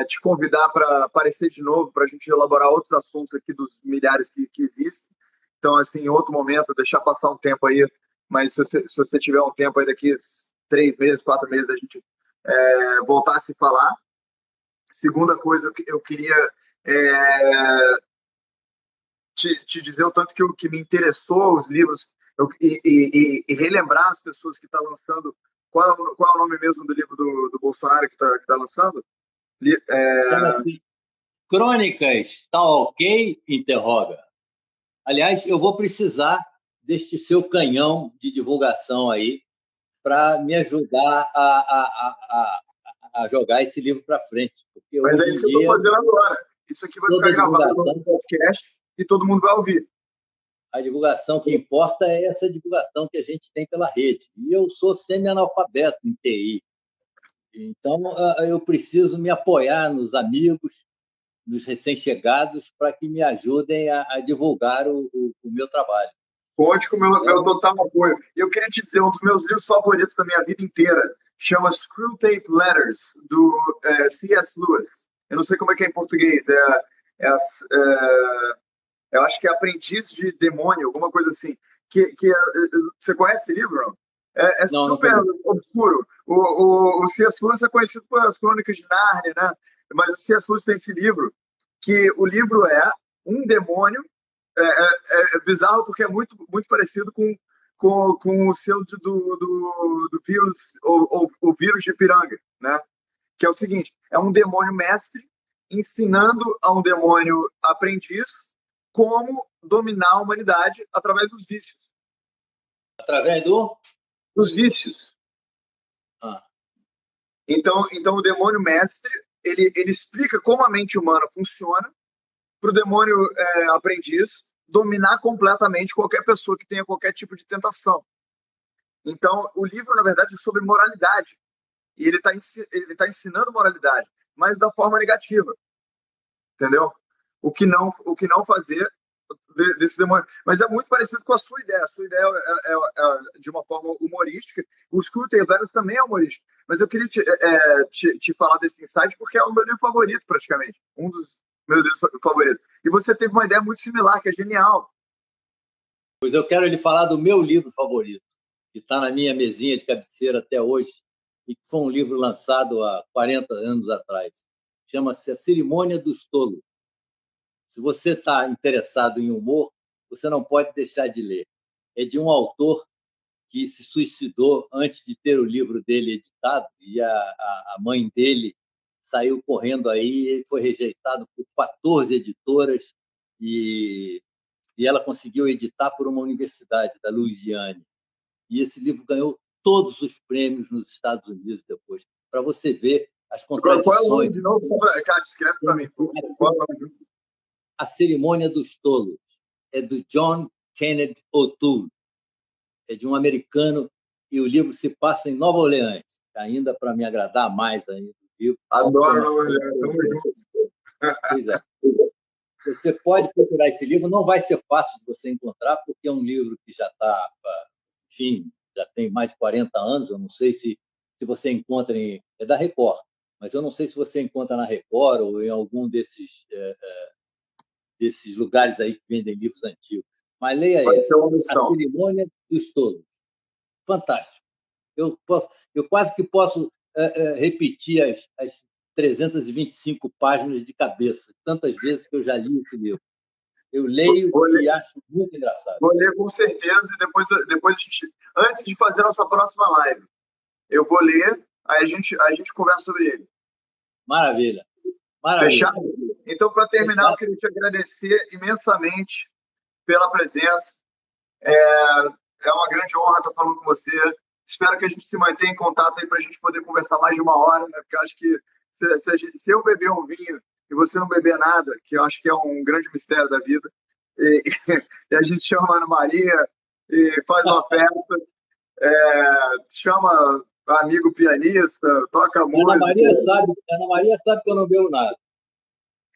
te convidar para aparecer de novo, para a gente elaborar outros assuntos aqui dos milhares que existem. Então, assim, em outro momento, deixar passar um tempo aí, mas se você tiver um tempo aí daqui 3 meses, 4 meses, a gente voltar a se falar. Segunda coisa, eu queria é, te dizer o tanto que me interessou os livros e relembrar as pessoas que estão lançando. Qual é o nome mesmo do livro do Bolsonaro que tá lançando? Chama-se Crônicas, tá ok? Interroga. Aliás, eu vou precisar deste seu canhão de divulgação aí para me ajudar a jogar esse livro para frente. Porque Mas é hoje isso em que eu estou dia, fazendo agora. Isso aqui vai toda ficar a gravado divulgação, no podcast e todo mundo vai ouvir. a divulgação que importa é essa divulgação que a gente tem pela rede. E eu sou semi-analfabeto em TI. Então, eu preciso me apoiar nos amigos, nos recém-chegados, para que me ajudem a divulgar o meu trabalho. Conte com o meu total apoio. E eu queria te dizer, um dos meus livros favoritos da minha vida inteira chama Screwtape Letters, do C.S. Lewis. Eu não sei como é que é em português. Eu acho que é Aprendiz de Demônio, alguma coisa assim. Você conhece esse livro, não? É Não, não super conheço. obscuro. O C.S. Lewis é conhecido pelas Crônicas de Nárnia, né? Mas o C.S. Lewis tem esse livro, que o livro é um demônio. É bizarro porque é muito, muito parecido com o seu do vírus, o vírus de Piranga, né? Que é o seguinte: é um demônio mestre ensinando a um demônio aprendiz como dominar a humanidade através dos vícios. Através do... Dos vícios. Ah, Então o demônio mestre, ele explica como a mente humana funciona para o demônio aprendiz dominar completamente qualquer pessoa que tenha qualquer tipo de tentação. Então, o livro, na verdade, é sobre moralidade. E ele tá ensinando moralidade, mas da forma negativa, entendeu? O que não fazer desse demônio. Mas é muito parecido com a sua ideia. A sua ideia é de uma forma humorística. O Screwtape Letters também é humorístico. Mas eu queria te falar desse insight porque é o meu livro favorito, praticamente. Um dos meus livros favoritos. E você teve uma ideia muito similar, que é genial. pois eu quero lhe falar do meu livro favorito, que está na minha mesinha de cabeceira até hoje, e que foi um livro lançado há 40 anos atrás. Chama-se A Cerimônia dos Tolos. Se você está interessado em humor, você não pode deixar de ler. É de um autor que se suicidou antes de ter o livro dele editado, e a mãe dele saiu correndo aí, ele foi rejeitado por 14 editoras, e ela conseguiu editar por uma universidade da Louisiana. E esse livro ganhou todos os prêmios nos Estados Unidos depois, para você ver as Agora, qual é o nome contradições. de novo? Cara, escreve para mim, por favor. Qual é o nome? A Cerimônia dos Tolos é do John Kenneth O'Toole, é de um americano, e o livro se passa em Nova Orleans, ainda para me agradar mais ainda o livro. Adoro Nova Orleans. Tamo junto. Pois é. Você pode procurar esse livro, não vai ser fácil de você encontrar, porque é um livro que já está, enfim, já tem mais de 40 anos, eu não sei se você encontra é da Record, mas eu não sei se você encontra na Record ou em algum desses lugares aí que vendem livros antigos. Mas leia Vai esse, ser uma A missão. Cerimônia dos Tolos. Fantástico. Eu quase que posso repetir as 325 páginas de cabeça, tantas vezes que eu já li esse livro. Eu leio e acho muito engraçado. Vou ler com certeza e depois antes de fazer a nossa próxima live, eu vou ler, aí a gente conversa sobre ele. Maravilha. Maravilha. Fechado? Então, para terminar, eu queria te agradecer imensamente pela presença. É uma grande honra estar falando com você. Espero que a gente se mantenha em contato aí para a gente poder conversar mais de uma hora, né? Porque eu acho que se eu beber um vinho e você não beber nada, que eu acho que é um grande mistério da vida, e, e a gente chama a Ana Maria e faz uma festa, chama amigo pianista, toca Ana música. Maria sabe que eu não bebo nada.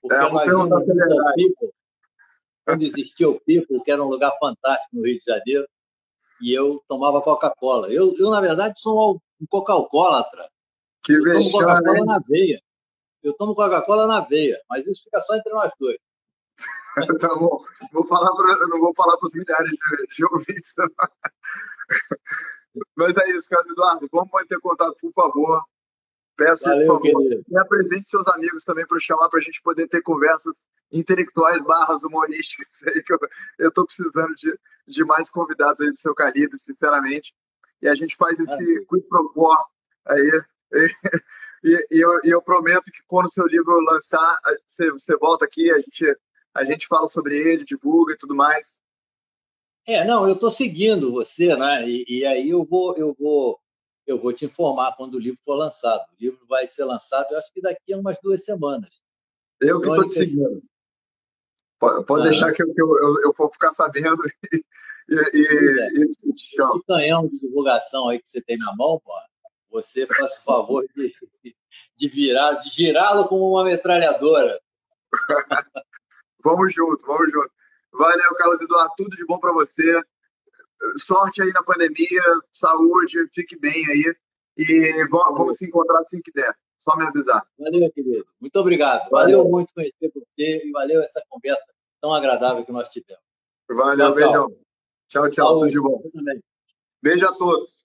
Porque Vou nós perguntar íamos se é muito ao verdade. People, quando existia o People, que era um lugar fantástico no Rio de Janeiro, e eu tomava Coca-Cola. Na verdade, sou um coca-alcoólatra. Que Eu tomo vexame, Coca-Cola hein? na veia. Eu tomo Coca-Cola na veia, mas isso fica só entre nós dois. Tá bom. Não vou falar para os milhares de ouvintes. Mas é isso, Carlos Eduardo. Vamos manter contato, por favor. Peço, por Valeu, favor, querido. me apresente seus amigos também para chamar para a gente poder ter conversas intelectuais barras humorísticas aí, que eu estou precisando de mais convidados aí do seu calibre, sinceramente. E a gente faz esse quid pro quo aí. E eu prometo que quando o seu livro lançar, você volta aqui, a gente fala sobre ele, divulga e tudo mais. Não, eu estou seguindo você, né? E aí eu vou te informar quando o livro for lançado. O livro vai ser lançado, eu acho que daqui a umas 2 semanas. Eu que estou te seguindo. Pode deixar que eu vou ficar sabendo e te chamo. Esse canhão de divulgação aí que você tem na mão, pô, você faz o favor de girá-lo como uma metralhadora. Vamos junto, vamos junto. Valeu, Carlos Eduardo. Tudo de bom para você. Sorte aí na pandemia, saúde, fique bem aí. E vamos se encontrar assim que der. Só me avisar. Valeu, querido. Muito obrigado. Valeu muito conhecer você e valeu essa conversa tão agradável que nós tivemos. Valeu, Tchau, tchau. beijão. Tchau, tchau. Tudo de bom. Beijo a todos.